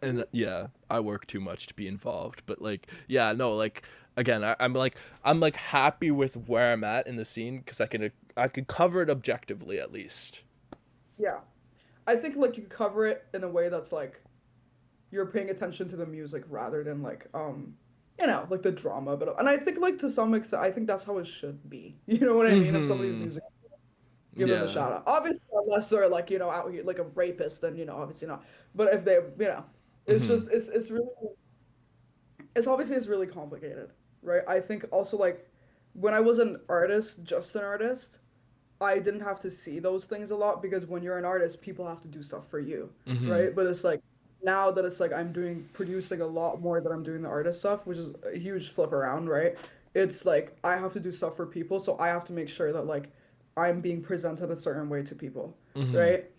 Speaker 1: and yeah, I work too much to be involved, but like yeah, no, like again, I'm like happy with where I'm at in the scene cuz I can cover it objectively at least.
Speaker 2: Yeah. I think like you cover it in a way that's like you're paying attention to the music rather than like you know, like the drama, but and I think like to some extent I think that's how it should be. You know what I mean? If somebody's
Speaker 1: Mhm.
Speaker 2: music give them a
Speaker 1: Yeah.
Speaker 2: shout out. Obviously, unless they're like, you know, out here like a rapist, then you know, obviously not. But if they, you know, it's
Speaker 1: Mhm.
Speaker 2: just it's really it's obviously it's really complicated, right? I think also like when I was an artist, just an artist, I didn't have to see those things a lot because when you're an artist, people have to do stuff for you,
Speaker 1: Mhm.
Speaker 2: right? But it's like now that it's like I'm doing producing a lot more than I'm doing the artist stuff, which is a huge flip around, right? It's like I have to do stuff for people, so I have to make sure that like I'm being presented a certain way to people,
Speaker 1: Mhm.
Speaker 2: right?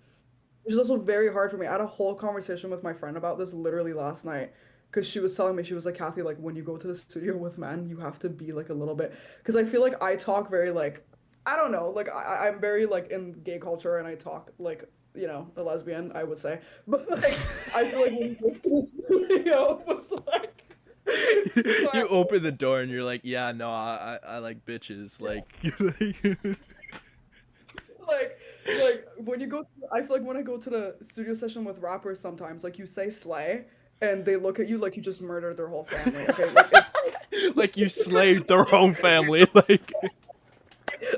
Speaker 2: Which is also very hard for me. I had a whole conversation with my friend about this literally last night. because she was telling me, she was like, Kathy, like when you go to the studio with men, you have to be like a little bit, because I feel like I talk very like, I don't know, like I'm very like in gay culture and I talk like, a lesbian, I would say, but like I feel like when you go to the studio with like
Speaker 1: You
Speaker 2: my
Speaker 1: open the door and you're like, yeah, no, I like bitches.
Speaker 2: yeah,
Speaker 1: Like,
Speaker 2: like when you go I feel like when I go to the studio session with rappers sometimes, like you say slay and they look at you like you just murdered their whole family. Okay, like it's
Speaker 1: like you slayed their own family. Like,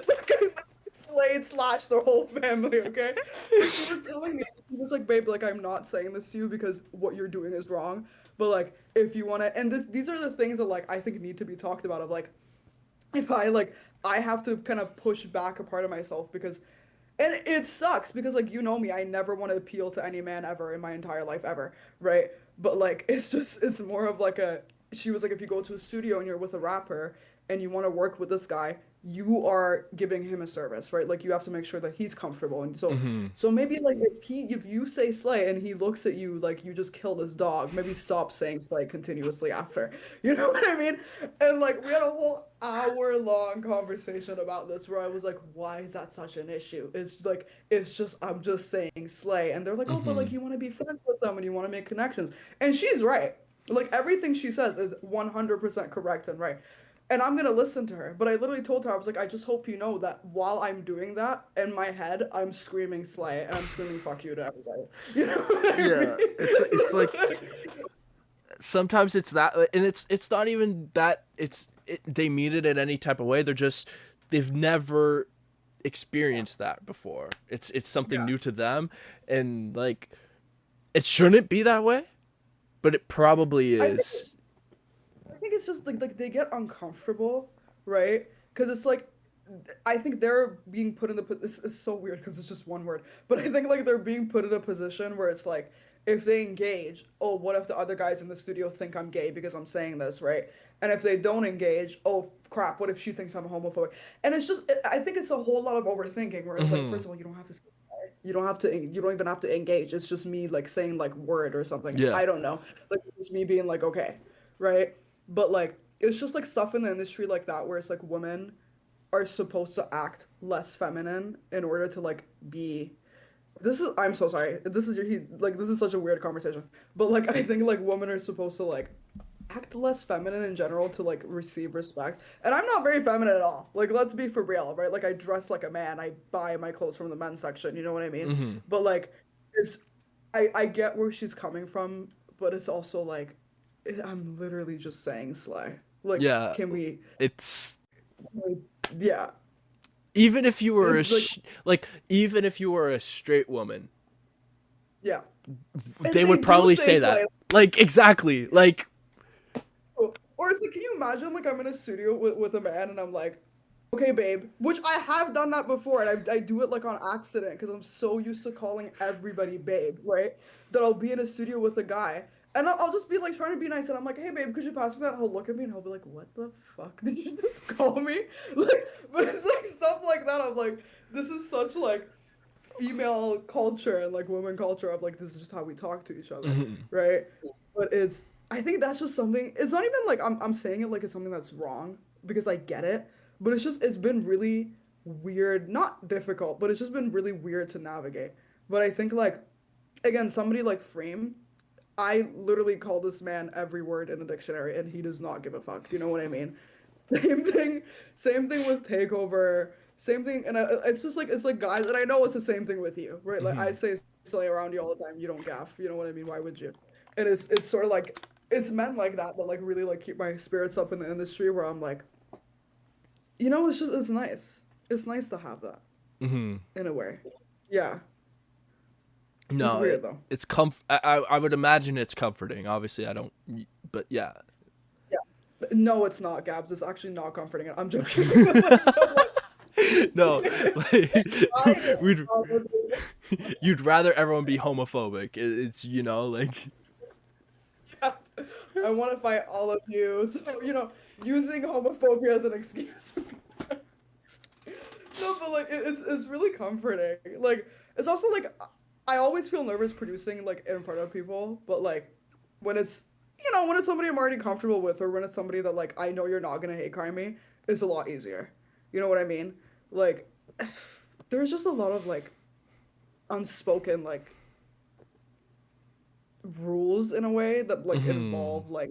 Speaker 2: like I slayed slash their whole family, okay? So she was telling me, she was like, babe, like I'm not saying this to you because what you're doing is wrong. But like if you wanna, and these are the things that like I think need to be talked about of like if I like I have to kind of push back a part of myself because and it sucks because like you know me, I never want to appeal to any man ever in my entire life ever, right? But like it's more of like a she was like if you go to a studio and you're with a rapper and you want to work with this guy, you are giving him a service, right? Like you have to make sure that he's comfortable. And so
Speaker 1: mhm.
Speaker 2: so maybe like if you say slay and he looks at you like you just killed his dog, maybe stop saying slay continuously after. You know what I mean? And like we had a whole hour long conversation about this where I was like, why is that such an issue? It's like it's just I'm just saying slay. And they're like, oh, but like
Speaker 1: Mhm.
Speaker 2: you want to be friends with them and you want to make connections. And she's right. Like everything she says is 100% correct and right. And I'm gonna listen to her. But I literally told her, I was like, I just hope you know that while I'm doing that, in my head, I'm screaming slay and I'm screaming fuck you to everybody. You know what I
Speaker 1: Yeah, it's like
Speaker 2: mean?
Speaker 1: sometimes it's that, and it's not even that. They mean it in any type of way. They've never experienced that before. It's something
Speaker 2: Yeah.
Speaker 1: new to them, and like it shouldn't be that way, but it probably
Speaker 2: I think
Speaker 1: is.
Speaker 2: I think it's just like they get uncomfortable, right? Because it's like I think they're being put in the this is so weird because it's just one word, but I think like they're being put in a position where it's like if they engage, oh, what if the other guys in the studio think I'm gay because I'm saying this, right? And if they don't engage, oh crap, what if she thinks I'm homophobic? And it's just I think it's a whole lot of overthinking where it's like
Speaker 1: Hmm.
Speaker 2: first of all, you don't have to say that. You don't have to you don't even have to engage. It's just me like saying like word or something.
Speaker 1: Yeah.
Speaker 2: I don't know. Like it's just me being like okay, right? But like it's just like stuff in the industry like that where it's like women are supposed to act less feminine in order to like be this is I'm so sorry. This is like this is such a weird conversation. But like I think like women are supposed to like act less feminine in general to like receive respect. And I'm not very feminine at all. Like let's be for real, right? Like I dress like a man. I buy my clothes from the men's section, you know what I mean?
Speaker 1: Hmm.
Speaker 2: But like it's I get where she's coming from, but it's also like I'm literally just saying slay. Like
Speaker 1: Yeah. It's
Speaker 2: can we yeah.
Speaker 1: even if you were
Speaker 2: It's like
Speaker 1: like even if you were a straight woman,
Speaker 2: yeah. And
Speaker 1: they
Speaker 2: they
Speaker 1: would
Speaker 2: do
Speaker 1: probably
Speaker 2: say
Speaker 1: say that.
Speaker 2: slay.
Speaker 1: Like exactly. Like
Speaker 2: Or it's like, can you imagine like I'm in a studio with a man and I'm like, okay, babe, which I have done that before and I do it like on accident because I'm so used to calling everybody babe, right? That I'll be in a studio with a guy and I'll just be like trying to be nice and I'm like, hey, babe, could you pass me that? And he'll look at me and he'll be like, what the fuck did you just call me? Like, but it's like stuff like that. I'm like, this is such like female culture and like women culture of like this is just how we talk to each other,
Speaker 1: mhm.
Speaker 2: right? But it's I think that's just something it's not even like I'm saying it like it's something that's wrong because I get it, but it's just it's been really weird, not difficult, but it's just been really weird to navigate. But I think like again, somebody like Frame, I literally call this man every word in the dictionary and he does not give a fuck. You know what I mean? Same thing, same thing with Takeover. Same thing, and it's just like it's like guys, and I know it's the same thing with you, right? Like I
Speaker 1: Mhm.
Speaker 2: say silly around you all the time. You don't gaff. You know what I mean? Why would you? And it's sort of like it's men like that that like really like keep my spirits up in the industry where I'm like, it's just it's nice. It's nice to have that
Speaker 1: Mhm.
Speaker 2: in a way. Yeah, it's
Speaker 1: No,
Speaker 2: weird though.
Speaker 1: it's I would imagine it's comforting. Obviously, I don't, but yeah.
Speaker 2: Yeah, no, it's not Gabs. It's actually not comforting. I'm joking. But,
Speaker 1: No, like,
Speaker 2: I hate
Speaker 1: we'd
Speaker 2: all of you.
Speaker 1: you'd rather everyone be homophobic. It's like
Speaker 2: Yeah. I want to fight all of you. So, using homophobia as an excuse. No, but like it's really comforting. Like it's also like I always feel nervous producing like in front of people, but like when it's when it's somebody I'm already comfortable with, or when it's somebody that like I know you're not gonna hate crime me, it's a lot easier. You know what I mean? Like, there's just a lot of like unspoken like rules in a way that like
Speaker 1: Hmm.
Speaker 2: involve like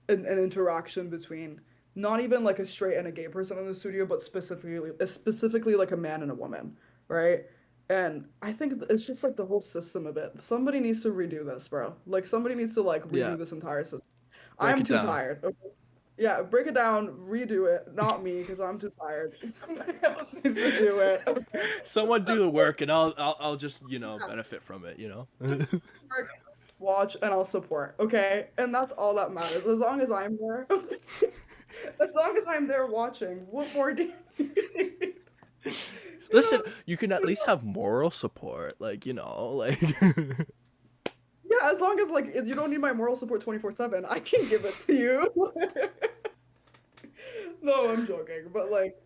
Speaker 2: an interaction between not even like a straight and a gay person in the studio, but specifically like a man and a woman, right? And I think it's just like the whole system of it. Somebody needs to redo this, bro. Like somebody needs to like
Speaker 1: Yeah.
Speaker 2: redo this entire system.
Speaker 1: Break
Speaker 2: I'm
Speaker 1: it
Speaker 2: too
Speaker 1: down.
Speaker 2: tired. Okay? Yeah, break it down, redo it. Not me, because I'm too tired. Somebody else needs to do it. Okay.
Speaker 1: Someone do the work, and I'll just
Speaker 2: Yeah.
Speaker 1: benefit from it.
Speaker 2: Just work, watch, and I'll support. Okay, and that's all that matters. As long as I'm there, as long as I'm there watching, what more do you need? You
Speaker 1: Listen,
Speaker 2: know?
Speaker 1: you can at
Speaker 2: You
Speaker 1: least
Speaker 2: know?
Speaker 1: have moral support, like like.
Speaker 2: Yeah, as long as like you don't need my moral support 24/7, I can give it to you. No, I'm joking, but like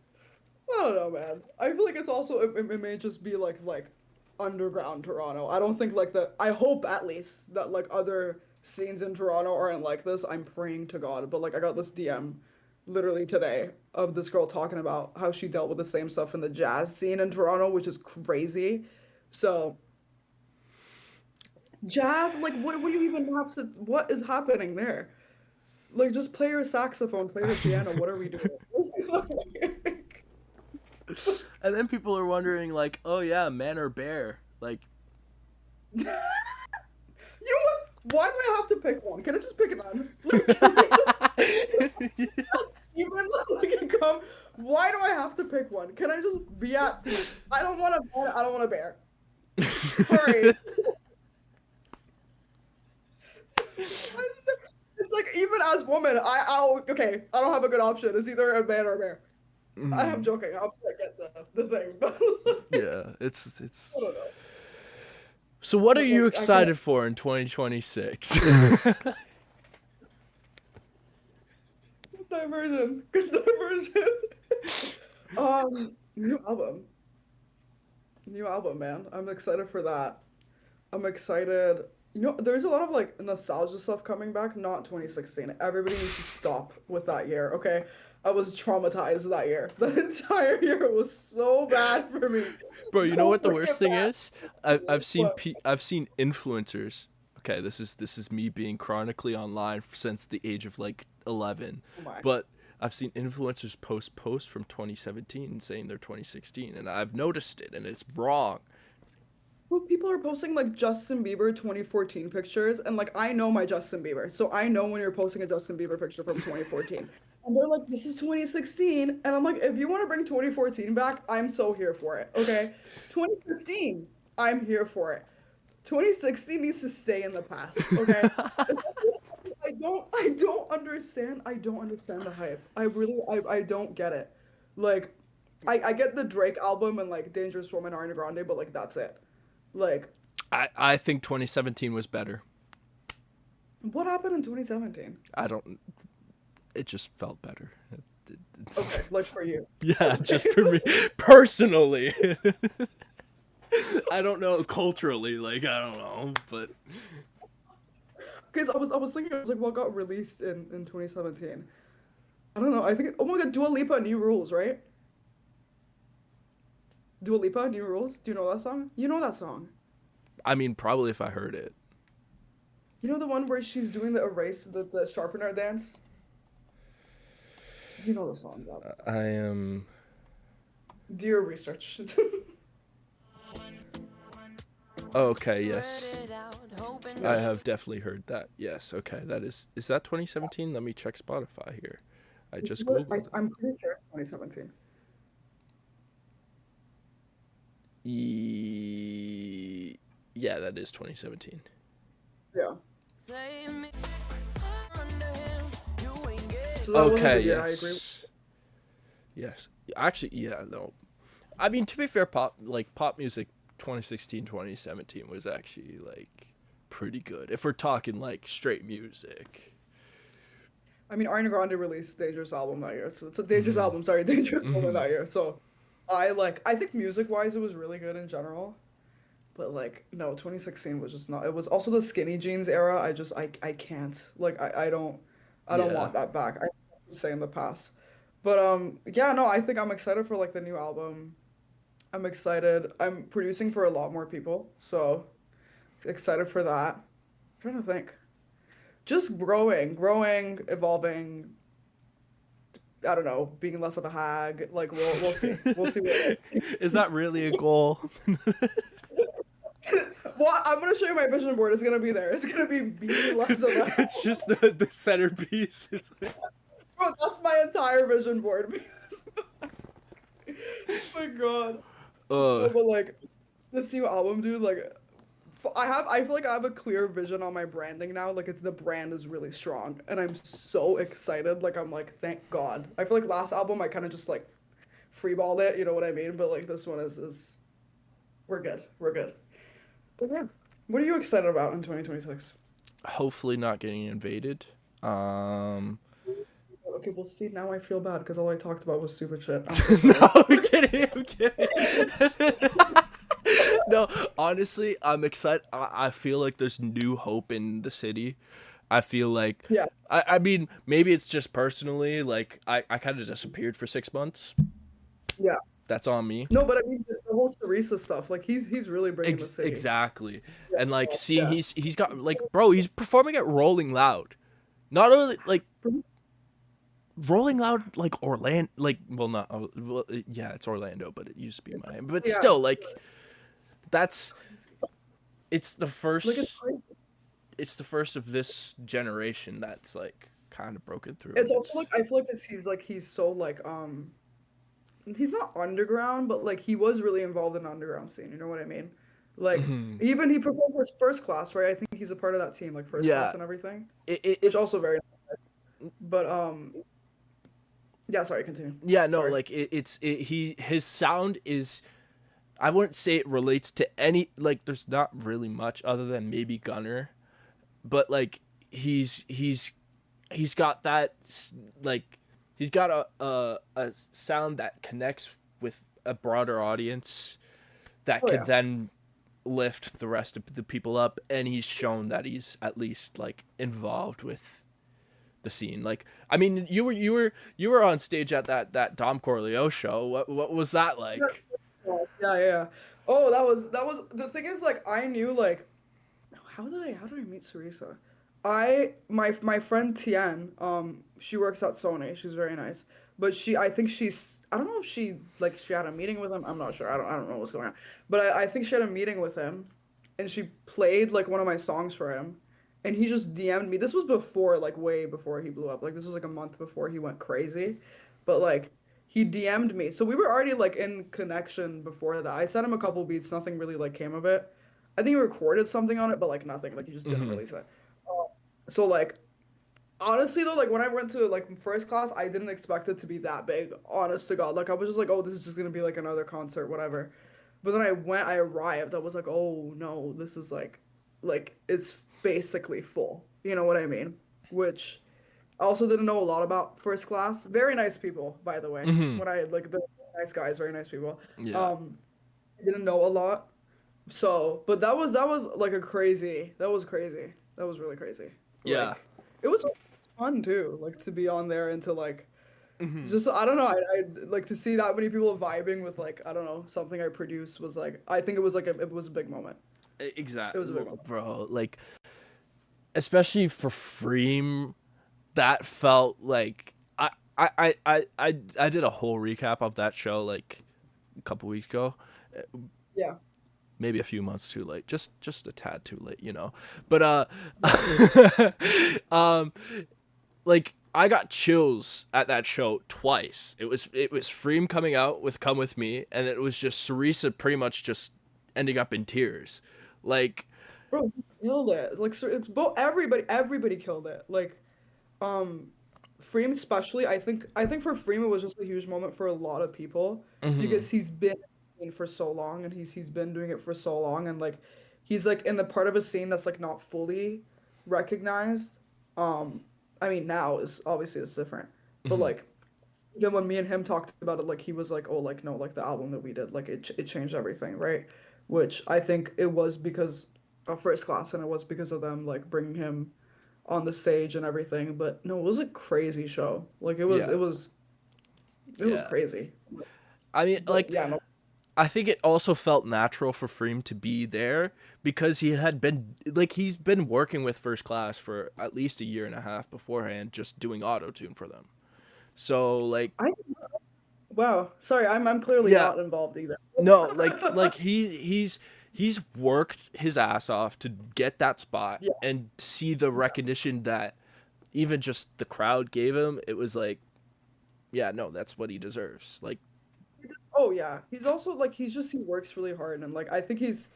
Speaker 2: I don't know, man. I feel like it's also it may just be like underground Toronto. I don't think like that. I hope at least that like other scenes in Toronto aren't like this. I'm praying to God, but like I got this DM literally today of this girl talking about how she dealt with the same stuff in the jazz scene in Toronto, which is crazy. So jazz, like what do you even have to? What is happening there? Like just play your saxophone, play your piano. What are we doing?
Speaker 1: And then people are wondering, like, oh yeah, man or bear? Like,
Speaker 2: You know what? Why do I have to pick one? Can I just pick none? Like, can we just let's even like come? Why do I have to pick one? Can I just be at peace? I don't want a man. I don't want a bear. Sorry. Why is it It's like even as woman, okay. I don't have a good option. It's either a man or a bear. I am
Speaker 1: mhm.
Speaker 2: joking. I'll get the thing, but like,
Speaker 1: Yeah, it's.
Speaker 2: I don't know.
Speaker 1: So, what are
Speaker 2: But
Speaker 1: you
Speaker 2: like I can
Speaker 1: excited for in 2026?
Speaker 2: good diversion. Good diversion. New album. New album, man. I'm excited for that. I'm excited. There's a lot of like nostalgia stuff coming back, not 2016. Everybody needs to stop with that year, okay? I was traumatized that year. That entire year was so bad for me.
Speaker 1: Bro, you know
Speaker 2: Don't
Speaker 1: what the
Speaker 2: bring
Speaker 1: worst
Speaker 2: it
Speaker 1: thing
Speaker 2: back.
Speaker 1: is? I've seen
Speaker 2: But
Speaker 1: I've seen influencers. Okay, this is me being chronically online since the age of like 11,
Speaker 2: oh my.
Speaker 1: but I've seen influencers post posts from 2017 saying they're 2016, and I've noticed it, and it's wrong.
Speaker 2: Well, people are posting like Justin Bieber 2014 pictures, and like I know my Justin Bieber, so I know when you're posting a Justin Bieber picture from 2014. And they're like, this is 2016. And I'm like, if you want to bring 2014 back, I'm so here for it. Okay. 2015, I'm here for it. 2016 needs to stay in the past. Okay. I don't understand the hype. I don't get it. Like, I get the Drake album and like Dangerous Woman, Ariana Grande, but like that's it. Like,
Speaker 1: I think 2017 was better.
Speaker 2: what happened in 2017?
Speaker 1: I don't. It just felt better.
Speaker 2: Okay, like for you.
Speaker 1: Yeah, just
Speaker 2: Okay.
Speaker 1: for me personally. I don't know culturally, like I don't know, but
Speaker 2: Because I was thinking, I was like, what got released in 2017? I don't know. I think, oh my God, Dua Lipa, New Rules, right? Dua Lipa, New Rules. Do you know that song? You know that song.
Speaker 1: I mean, probably if I heard it.
Speaker 2: You know the one where she's doing the erase, the sharpener dance? You know the song, Gabz.
Speaker 1: I am.
Speaker 2: Do your research.
Speaker 1: Oh, okay, yes. I have definitely heard that. Yes, okay. That is that 2017? Let me check Spotify here. I
Speaker 2: This is
Speaker 1: just
Speaker 2: what
Speaker 1: googled it.
Speaker 2: I'm pretty sure it's 2017.
Speaker 1: Yeah, that is 2017.
Speaker 2: Yeah. So that was a
Speaker 1: Okay,
Speaker 2: good year. I agree.
Speaker 1: yes. Yes. Actually, yeah, no. I mean, to be fair, pop music 2016, 2017 was actually like pretty good. If we're talking like straight music.
Speaker 2: I mean, Ariana Grande released Dangerous album that year, so it's a Dangerous
Speaker 1: Mhm.
Speaker 2: album. Sorry, Dangerous woman
Speaker 1: Mhm.
Speaker 2: that year. So I think music wise, it was really good in general. But like no, 2016 was just not. It was also the skinny jeans era. I can't. Like I don't
Speaker 1: Yeah.
Speaker 2: want that back. I say in the past. But yeah, no, I think I'm excited for like the new album. I'm excited. I'm producing for a lot more people, so excited for that. I'm trying to think. Just growing, evolving. I don't know, being less of a hag. Like we'll see. We'll see where it
Speaker 1: Is that really a goal?
Speaker 2: goes. Well, I'm gonna show you my vision board. It's gonna be there. It's gonna be less of a hag.
Speaker 1: It's just the centerpiece. It's like,
Speaker 2: Bro, that's my entire vision board. Oh my God.
Speaker 1: uh,
Speaker 2: No, but like this new album, dude, like I feel like I have a clear vision on my branding now. Like it's the brand is really strong and I'm so excited. Like I'm like, thank God. I feel like last album I kind of just like freeballed it, you know what I mean? But like this one is we're good. We're good. But yeah. What are you excited about in 2026?
Speaker 1: hopefully not getting invaded. Um,
Speaker 2: Okay, well see now I feel bad because all I talked about was stupid shit. I'm so
Speaker 1: no,
Speaker 2: sorry.
Speaker 1: I'm kidding. I'm kidding. No, honestly, I'm excited. I feel like there's new hope in the city. I feel like,
Speaker 2: Yeah.
Speaker 1: I mean, maybe it's just personally, like, I kind of disappeared for 6 months.
Speaker 2: Yeah.
Speaker 1: That's on me.
Speaker 2: No, but I mean the whole Teresa stuff, like he's really bringing the city.
Speaker 1: Exactly.
Speaker 2: Yeah.
Speaker 1: And, like, seeing
Speaker 2: Yeah.
Speaker 1: he's got, like, bro, he's performing at Rolling Loud. Not only, like, Rolling Loud, like, Orlando, like, well, not, well, yeah, it's Orlando, but it used to be Miami. But
Speaker 2: Yeah.
Speaker 1: still, like, that's, it's the
Speaker 2: Like it's
Speaker 1: first
Speaker 2: crazy.
Speaker 1: it's the first of this generation that's like kind of broken through,
Speaker 2: It's
Speaker 1: and
Speaker 2: also
Speaker 1: it's
Speaker 2: like I feel like he's so like he's not underground, but like he was really involved in the underground scene, you know what I mean? Like
Speaker 1: Mhm.
Speaker 2: even he performed for first class, right? I think he's a part of that team, like first class
Speaker 1: Yeah,
Speaker 2: and everything. Which
Speaker 1: it's
Speaker 2: also very nice. But yeah, sorry, continue.
Speaker 1: yeah, no,
Speaker 2: Sorry.
Speaker 1: like his sound is, I wouldn't say it relates to any, like, there's not really much other than maybe Gunner, but like he's got that like he's got a sound that connects with a broader audience that
Speaker 2: Oh
Speaker 1: could
Speaker 2: yeah.
Speaker 1: then lift the rest of the people up, and he's shown that he's at least like involved with the scene. Like, I mean, you were on stage at that Dom Corleo show. What was that like?
Speaker 2: Yeah, yeah, yeah. Oh, that was the thing is like I knew like how did I meet Sarisa? My friend Tian, she works at Sony. She's very nice. But I think I don't know if she had a meeting with him. I'm not sure. I don't know what's going on. But I think she had a meeting with him and she played like one of my songs for him. And he just DM'd me. This was before, like way before he blew up. Like this was like a month before he went crazy. But like he DM'd me. So we were already like in connection before that. I sent him a couple beats, nothing really like came of it. I think he recorded something on it, but like nothing. Like he just didn't
Speaker 1: Hmm.
Speaker 2: release it. So like honestly though, like when I went to like first class, I didn't expect it to be that big. Honest to God, like I was just like, oh, this is just gonna be like another concert, whatever. But then I arrived. I was like, oh no, this is like it's basically full. You know what I mean? Which I also didn't know a lot about first class. Very nice people, by the way.
Speaker 1: Hmm.
Speaker 2: When I like the nice guys, very nice people.
Speaker 1: Yeah.
Speaker 2: Um, I didn't know a lot. So, but that was like that was crazy. That was really crazy.
Speaker 1: Yeah.
Speaker 2: Like, it was just fun too, like to be on there and to like
Speaker 1: Hmm.
Speaker 2: just I don't know, I like to see that many people vibing with like I don't know something I produced was like I think it was a big moment. It
Speaker 1: Exactly,
Speaker 2: was a big moment.
Speaker 1: bro. Like, especially for Freem, that felt like I did a whole recap of that show like a couple weeks ago,
Speaker 2: Yeah,
Speaker 1: maybe a few months too late, just a tad too late, you know. But
Speaker 2: yeah.
Speaker 1: um, like, I got chills at that show twice. It was Freem coming out with "Come with Me," and it was just Sarisa pretty much just ending up in tears, like.
Speaker 2: Bro, he killed it. Like so it's both everybody killed it. Like um Freem especially, I think for Freem it was just a huge moment for a lot of people
Speaker 1: Hmm.
Speaker 2: because he's been in for so long and he's been doing it for so long and like he's like in the part of a scene that's like not fully recognized. Um I mean now is obviously it's different. But
Speaker 1: Hmm.
Speaker 2: like even when me and him talked about it like he was like oh like no like the album that we did like it changed everything, right? which I think it was because of First Class and it was because of them like bringing him on the stage and everything. But no, it was a crazy show. Like
Speaker 1: Yeah.
Speaker 2: it was
Speaker 1: Yeah.
Speaker 2: crazy.
Speaker 1: I mean,
Speaker 2: But
Speaker 1: like,
Speaker 2: yeah, no,
Speaker 1: I think it also felt natural for Freem to be there because he had been like he's been working with First Class for at least a year and a half beforehand, just doing auto tune for them. So like,
Speaker 2: I wow. Sorry, I'm clearly
Speaker 1: yeah,
Speaker 2: not involved either.
Speaker 1: no, like he's worked his ass off to get that spot
Speaker 2: Yeah.
Speaker 1: and see the recognition that even just the crowd gave him. It was like, yeah, no, that's what he deserves. Like,
Speaker 2: Oh yeah. He's also like he works really hard and like I think he's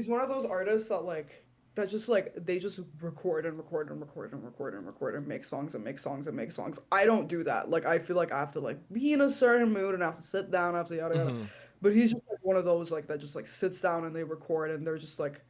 Speaker 2: one of those artists that like that just like they just record and record and record and record and record and make songs and make songs and make songs. I don't do that. Like I feel like I have to like be in a certain mood and I have to sit down after yada yada.
Speaker 1: mhm,
Speaker 2: But he's just like one of those like that just like sits down and they record and they're just like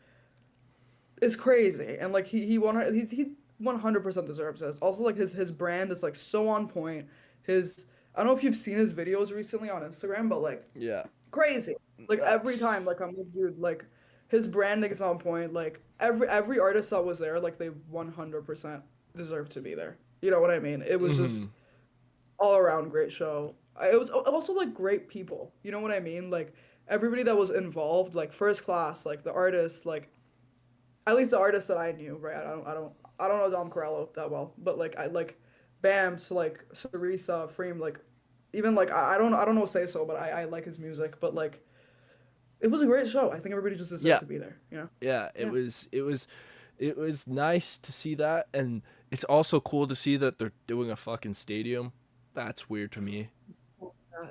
Speaker 2: it's crazy. And like he 100% deserves this. Also like his brand is like so on point. His I don't know if you've seen his videos recently on Instagram, but like
Speaker 1: yeah,
Speaker 2: crazy. Like every time,
Speaker 1: that's
Speaker 2: like I'm like, dude, like his branding's on point. Like every artist that was there, like they 100% deserve to be there. You know what I mean? It was just
Speaker 1: mhm,
Speaker 2: all around great show. It was also like great people. You know what I mean? Like everybody that was involved, like First Class, like the artists, like at least the artists that I knew, right? I don't know Dom Corello that well, but like I like Bams, like Sarisa, Freem, like even like I don't know Say So, but I like his music, but like it was a great show. I think everybody just deserved
Speaker 1: yeah,
Speaker 2: to be there, you know?
Speaker 1: yeah.
Speaker 2: Yeah.
Speaker 1: It was nice to see that, and it's also cool to see that they're doing a fucking stadium. That's weird to me.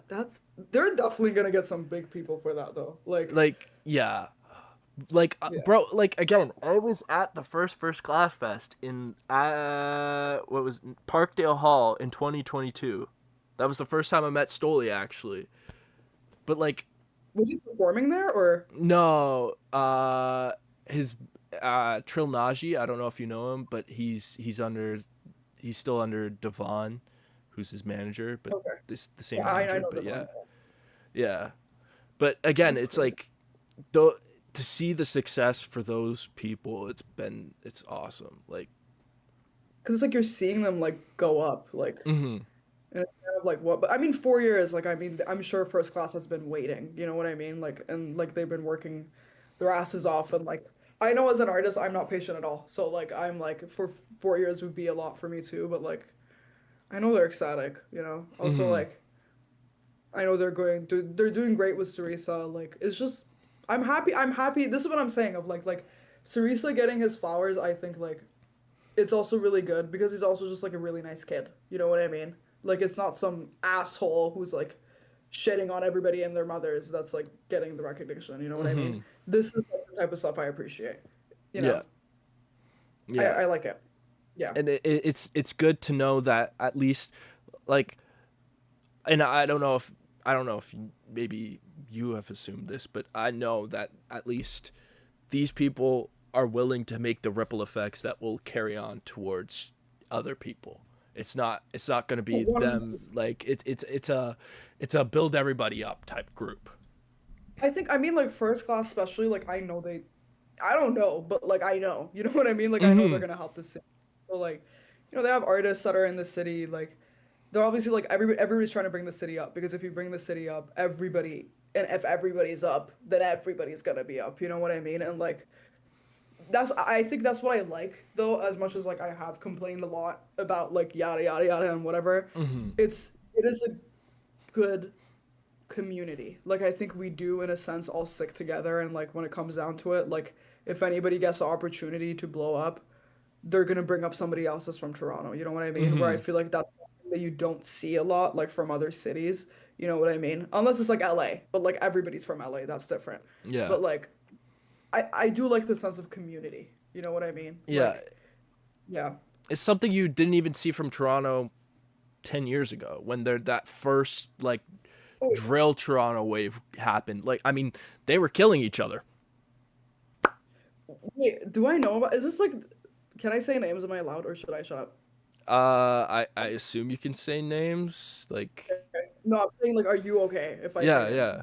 Speaker 2: That's they're definitely gonna get some big people for that though. Like,
Speaker 1: Like, yeah, like
Speaker 2: yeah.
Speaker 1: bro, like again, I was at the first class fest in what was Parkdale Hall in 2022. That was the first time I met Stoli actually. But like,
Speaker 2: Was he performing there or
Speaker 1: no, his Trill Naji, I don't know if you know him, but he's still under Devon, who's his manager, but
Speaker 2: okay.
Speaker 1: this the same
Speaker 2: Yeah, I
Speaker 1: manager.
Speaker 2: know
Speaker 1: But
Speaker 2: the
Speaker 1: yeah,
Speaker 2: one.
Speaker 1: yeah. But again,
Speaker 2: That's
Speaker 1: it's
Speaker 2: crazy.
Speaker 1: like though to see the success for those people, it's awesome. Like,
Speaker 2: Because it's like you're seeing them like go up, like
Speaker 1: hmm
Speaker 2: and it's kind of like what but I mean 4 years, like I mean I'm sure First Class has been waiting, you know what I mean? Like and like they've been working their asses off and like I know as an artist I'm not patient at all. So like I'm like for 4 years would be a lot for me too, but like I know they're ecstatic, you know. Also,
Speaker 1: hmm
Speaker 2: like I know they're doing great with Sarisa. Like it's just I'm happy. I'm happy. This is what I'm saying of like Sarisa getting his flowers. I think like it's also really good because he's also just like a really nice kid. You know what I mean? Like it's not some asshole who's like shitting on everybody and their mothers that's like getting the recognition. You know what I mean?
Speaker 1: hmm
Speaker 2: This is like the type of stuff I appreciate. You
Speaker 1: yeah,
Speaker 2: know,
Speaker 1: yeah.
Speaker 2: I like it. Yeah.
Speaker 1: And it's good to know that at least like, and I don't know if maybe you have assumed this, but I know that at least these people are willing to make the ripple effects that will carry on towards other people. It's not going to be them like it's a build everybody up type group.
Speaker 2: I think I mean like First Class especially like I know they I don't know, but like I know. You know what I mean? Like I know they're
Speaker 1: Mhm.
Speaker 2: gonna help the city. So like, you know, they have artists that are in the city. Like they're obviously like everybody's trying to bring the city up because if you bring the city up, everybody and if everybody's up, then everybody's gonna be up. You know what I mean? And like that's I think that's what I like though, as much as like I have complained a lot about like yada yada yada and whatever.
Speaker 1: Mhm.
Speaker 2: It is a good community. Like I think we do in a sense all stick together and like when it comes down to it, like if anybody gets the opportunity to blow up, they're gonna bring up somebody else that's from Toronto. You know what I mean? Where I
Speaker 1: Mhm.
Speaker 2: feel like that's something that you don't see a lot like from other cities. You know what I mean? Unless it's like LA, but like everybody's from LA, that's different.
Speaker 1: Yeah.
Speaker 2: But like I do like the sense of community. You know what I mean?
Speaker 1: Yeah.
Speaker 2: Like yeah.
Speaker 1: It's something you didn't even see from Toronto 10 years ago when there that first like
Speaker 2: Oh,
Speaker 1: drill Toronto wave happened. Like I mean, they were killing each other.
Speaker 2: wait, do I know about is this like can I say names? Am I allowed or should I shut up?
Speaker 1: I assume you can say names like
Speaker 2: Okay. No, I'm saying like, are you okay if I say
Speaker 1: yeah,
Speaker 2: names?
Speaker 1: yeah.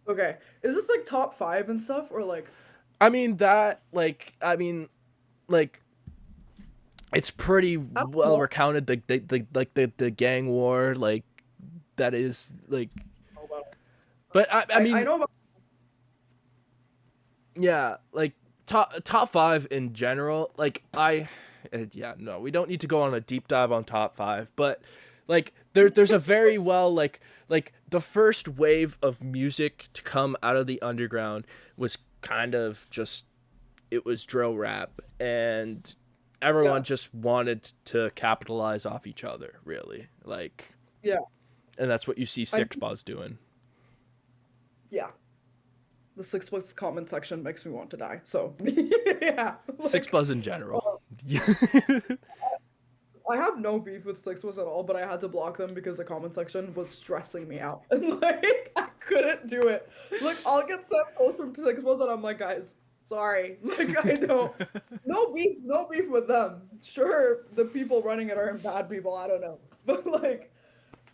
Speaker 2: Okay. Is this like top five and stuff or like
Speaker 1: I mean that like it's pretty
Speaker 2: I don't
Speaker 1: well
Speaker 2: know.
Speaker 1: recounted the gang war like that is like
Speaker 2: About
Speaker 1: but I
Speaker 2: I
Speaker 1: mean
Speaker 2: know about
Speaker 1: yeah like top five in general like yeah no we don't need to go on a deep dive on top five but like there's a very well like the first wave of music to come out of the underground was kind of just it was drill rap and
Speaker 2: yeah,
Speaker 1: everyone just wanted to capitalize off each other really like
Speaker 2: yeah.
Speaker 1: and that's what you see
Speaker 2: I
Speaker 1: Six
Speaker 2: think
Speaker 1: Buzz doing.
Speaker 2: yeah. The 6 plus comment section makes me want to die. So yeah.
Speaker 1: Six
Speaker 2: Like
Speaker 1: Buzz in general.
Speaker 2: I have no beef with 6 plus at all, but I had to block them because the comment section was stressing me out. And like I couldn't do it. Like I'll get sent posts from 6 plus and I'm like, guys, sorry. Like I don't no beef with them. Sure, the people running it aren't bad people, I don't know. But like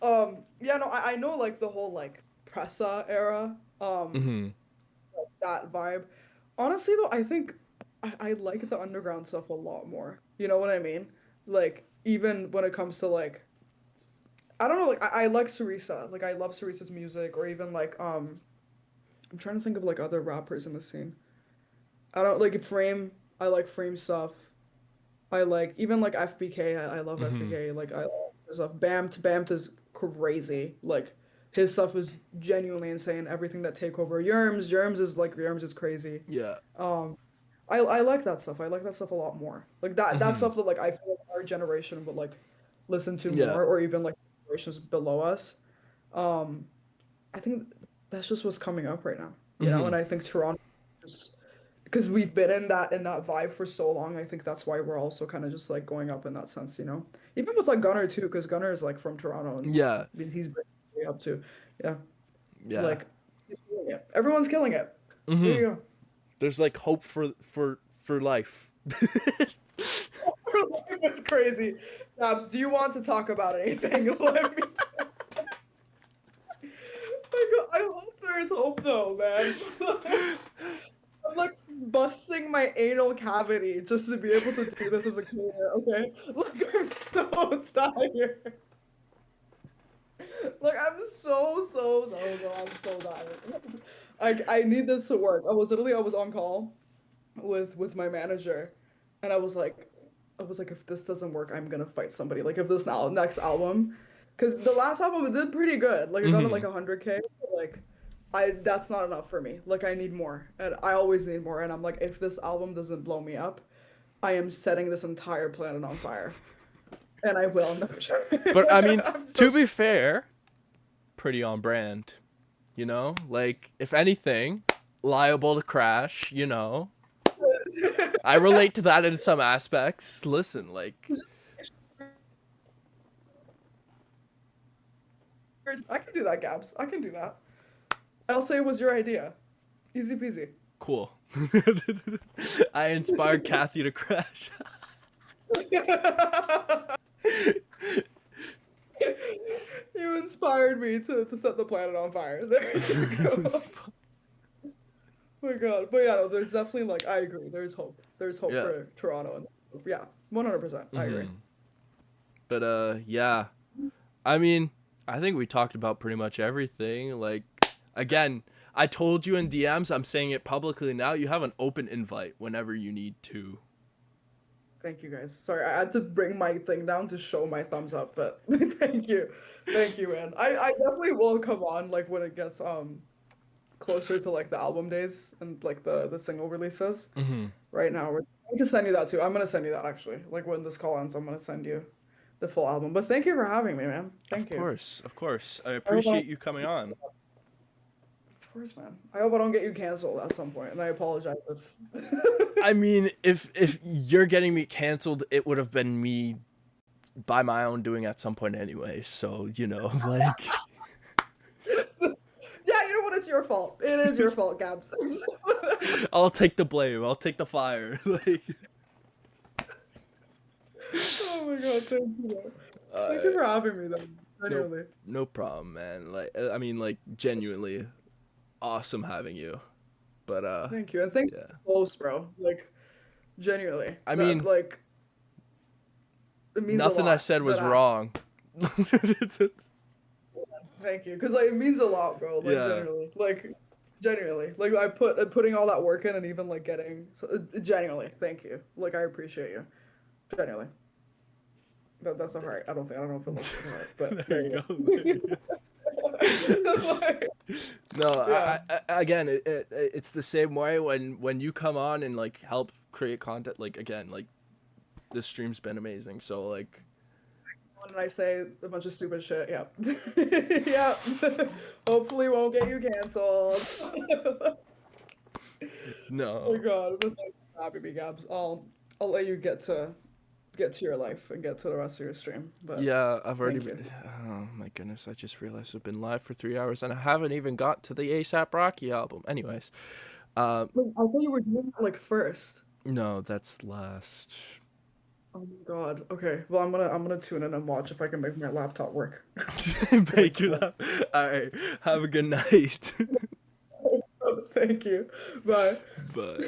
Speaker 2: yeah, no, I know like the whole like Pressa era,
Speaker 1: Hmm.
Speaker 2: that vibe. Honestly though, I think I like the underground stuff a lot more. You know what I mean? Like even when it comes to like I don't know, like I like Sarisa. Like I love Sarisa's music or even like I'm trying to think of like other rappers in the scene. I don't like Frame. I like Frame stuff. I like even like FBK. I love
Speaker 1: Hmm.
Speaker 2: FBK. Like I love his stuff. Bamped is crazy. Like his stuff is genuinely insane. Everything that Takeover Yerms is crazy.
Speaker 1: Yeah.
Speaker 2: Um, I like that stuff. I like that stuff a lot more. Like that
Speaker 1: Hmm.
Speaker 2: stuff that like I feel like our generation would like listen to
Speaker 1: Yeah.
Speaker 2: more, or even like generations below us. Um, I think that's just what's coming up right now, you know. And
Speaker 1: Hmm.
Speaker 2: I think Toronto, just because we've been in that vibe for so long, I think that's why we're also kind of just like going up in that sense, you know. Even with like Gunner too, because Gunner is like from Toronto, and
Speaker 1: Yeah.
Speaker 2: I mean he's been way up too. Yeah,
Speaker 1: Yeah.
Speaker 2: like he's killing it. Everyone's killing it. There
Speaker 1: Hmm.
Speaker 2: you go.
Speaker 1: There's like hope for life.
Speaker 2: It's crazy. Gabs, do you want to talk about anything? Let me. I hope there is hope though, man. I'm like busting my anal cavity just to be able to do this as a career, okay? Like I'm so tired. Like I'm I'm so tired. I need this to work. I was on call with my manager and I was like if this doesn't work, I'm gonna fight somebody. Like if this now next album, because the last album it did pretty good. Like I got it like
Speaker 1: Hmm.
Speaker 2: 100K. Like I that's not enough for me. Like I need more, and I always need more. And I'm like, if this album doesn't blow me up, I am setting this entire planet on fire, and I will. No,
Speaker 1: But I mean,
Speaker 2: I'm
Speaker 1: to be fair, pretty on brand. You know, like if anything, liable to crash. You know, I relate to that in some aspects. Listen, like
Speaker 2: I can do that, Gabs. I can do that. I'll say it was your idea. Easy peasy.
Speaker 1: cool. I inspired Kathy to crash.
Speaker 2: You inspired me to set the planet on fire. There you go. Oh my God. But yeah, no, there's definitely like I agree. There's hope. There's hope
Speaker 1: Yeah.
Speaker 2: for Toronto and yeah, 100%. I agree.
Speaker 1: Hmm. But yeah. I mean, I think we talked about pretty much everything. Like, again, I told you in DMs. I'm saying it publicly now. You have an open invite whenever you need to.
Speaker 2: Thank you guys. Sorry, I had to bring my thing down to show my thumbs up, but thank you. Thank you, man. I definitely will come on like when it gets closer to like the album days and like the single releases.
Speaker 1: Hmm.
Speaker 2: Right now, we're going to send you that too. I'm gonna send you that actually. Like when this call ends, I'm gonna send you the full album. But thank you for having me, man.
Speaker 1: Of
Speaker 2: Thank you.
Speaker 1: course, of course. I
Speaker 2: I hope I
Speaker 1: appreciate
Speaker 2: don't,
Speaker 1: you coming on.
Speaker 2: of course, man. I hope I don't get you canceled at some point, and I apologize if.
Speaker 1: I mean, if you're getting me canceled, it would have been me by my own doing at some point anyway. So you know, like,
Speaker 2: Yeah, you know what? It's your fault. It is your fault, Gabs.
Speaker 1: I'll take the blame. I'll take the fire. Like,
Speaker 2: Oh my God, thank you. Thank you
Speaker 1: uh,
Speaker 2: for having me, though.
Speaker 1: no,
Speaker 2: Genuinely.
Speaker 1: no problem, man. Like, I mean, like, genuinely. awesome having you. But
Speaker 2: Thank you, and thanks
Speaker 1: yeah.
Speaker 2: for the post, bro. Like genuinely,
Speaker 1: I
Speaker 2: that
Speaker 1: mean,
Speaker 2: like it means a
Speaker 1: nothing I
Speaker 2: lot.
Speaker 1: said
Speaker 2: That
Speaker 1: was
Speaker 2: ass.
Speaker 1: wrong.
Speaker 2: Thank you, because like it means a lot, bro. Like
Speaker 1: Yeah.
Speaker 2: genuinely, like putting all that work in and even like getting so genuinely. Thank you. Like I appreciate you. Genuinely. That's a heart. I don't know if it looks like a heart, but
Speaker 1: There
Speaker 2: there
Speaker 1: you
Speaker 2: you
Speaker 1: go. There
Speaker 2: go.
Speaker 1: you go.
Speaker 2: Like,
Speaker 1: No,
Speaker 2: yeah.
Speaker 1: again, it's the same way when you come on and like help create content. Like again, like this stream's been amazing. So like,
Speaker 2: And I say a bunch of stupid shit. Yeah. Yeah. Hopefully won't get you canceled. Oh my
Speaker 1: no,
Speaker 2: god. But thanks for having me, Gabs. I'll let you get to your life and get to the rest of your stream. But
Speaker 1: yeah, I've already
Speaker 2: thank you.
Speaker 1: been. Oh my goodness, I just realized I've been live for 3 hours and I haven't even got to the ASAP Rocky album. Anyways, uh,
Speaker 2: Wait, I thought you were doing that like first.
Speaker 1: no, that's last.
Speaker 2: Oh my god. Okay. Well, I'm gonna tune in and watch if I can make my laptop work. Like,
Speaker 1: Make you laugh. All right, have a good night.
Speaker 2: thank you. Bye.
Speaker 1: But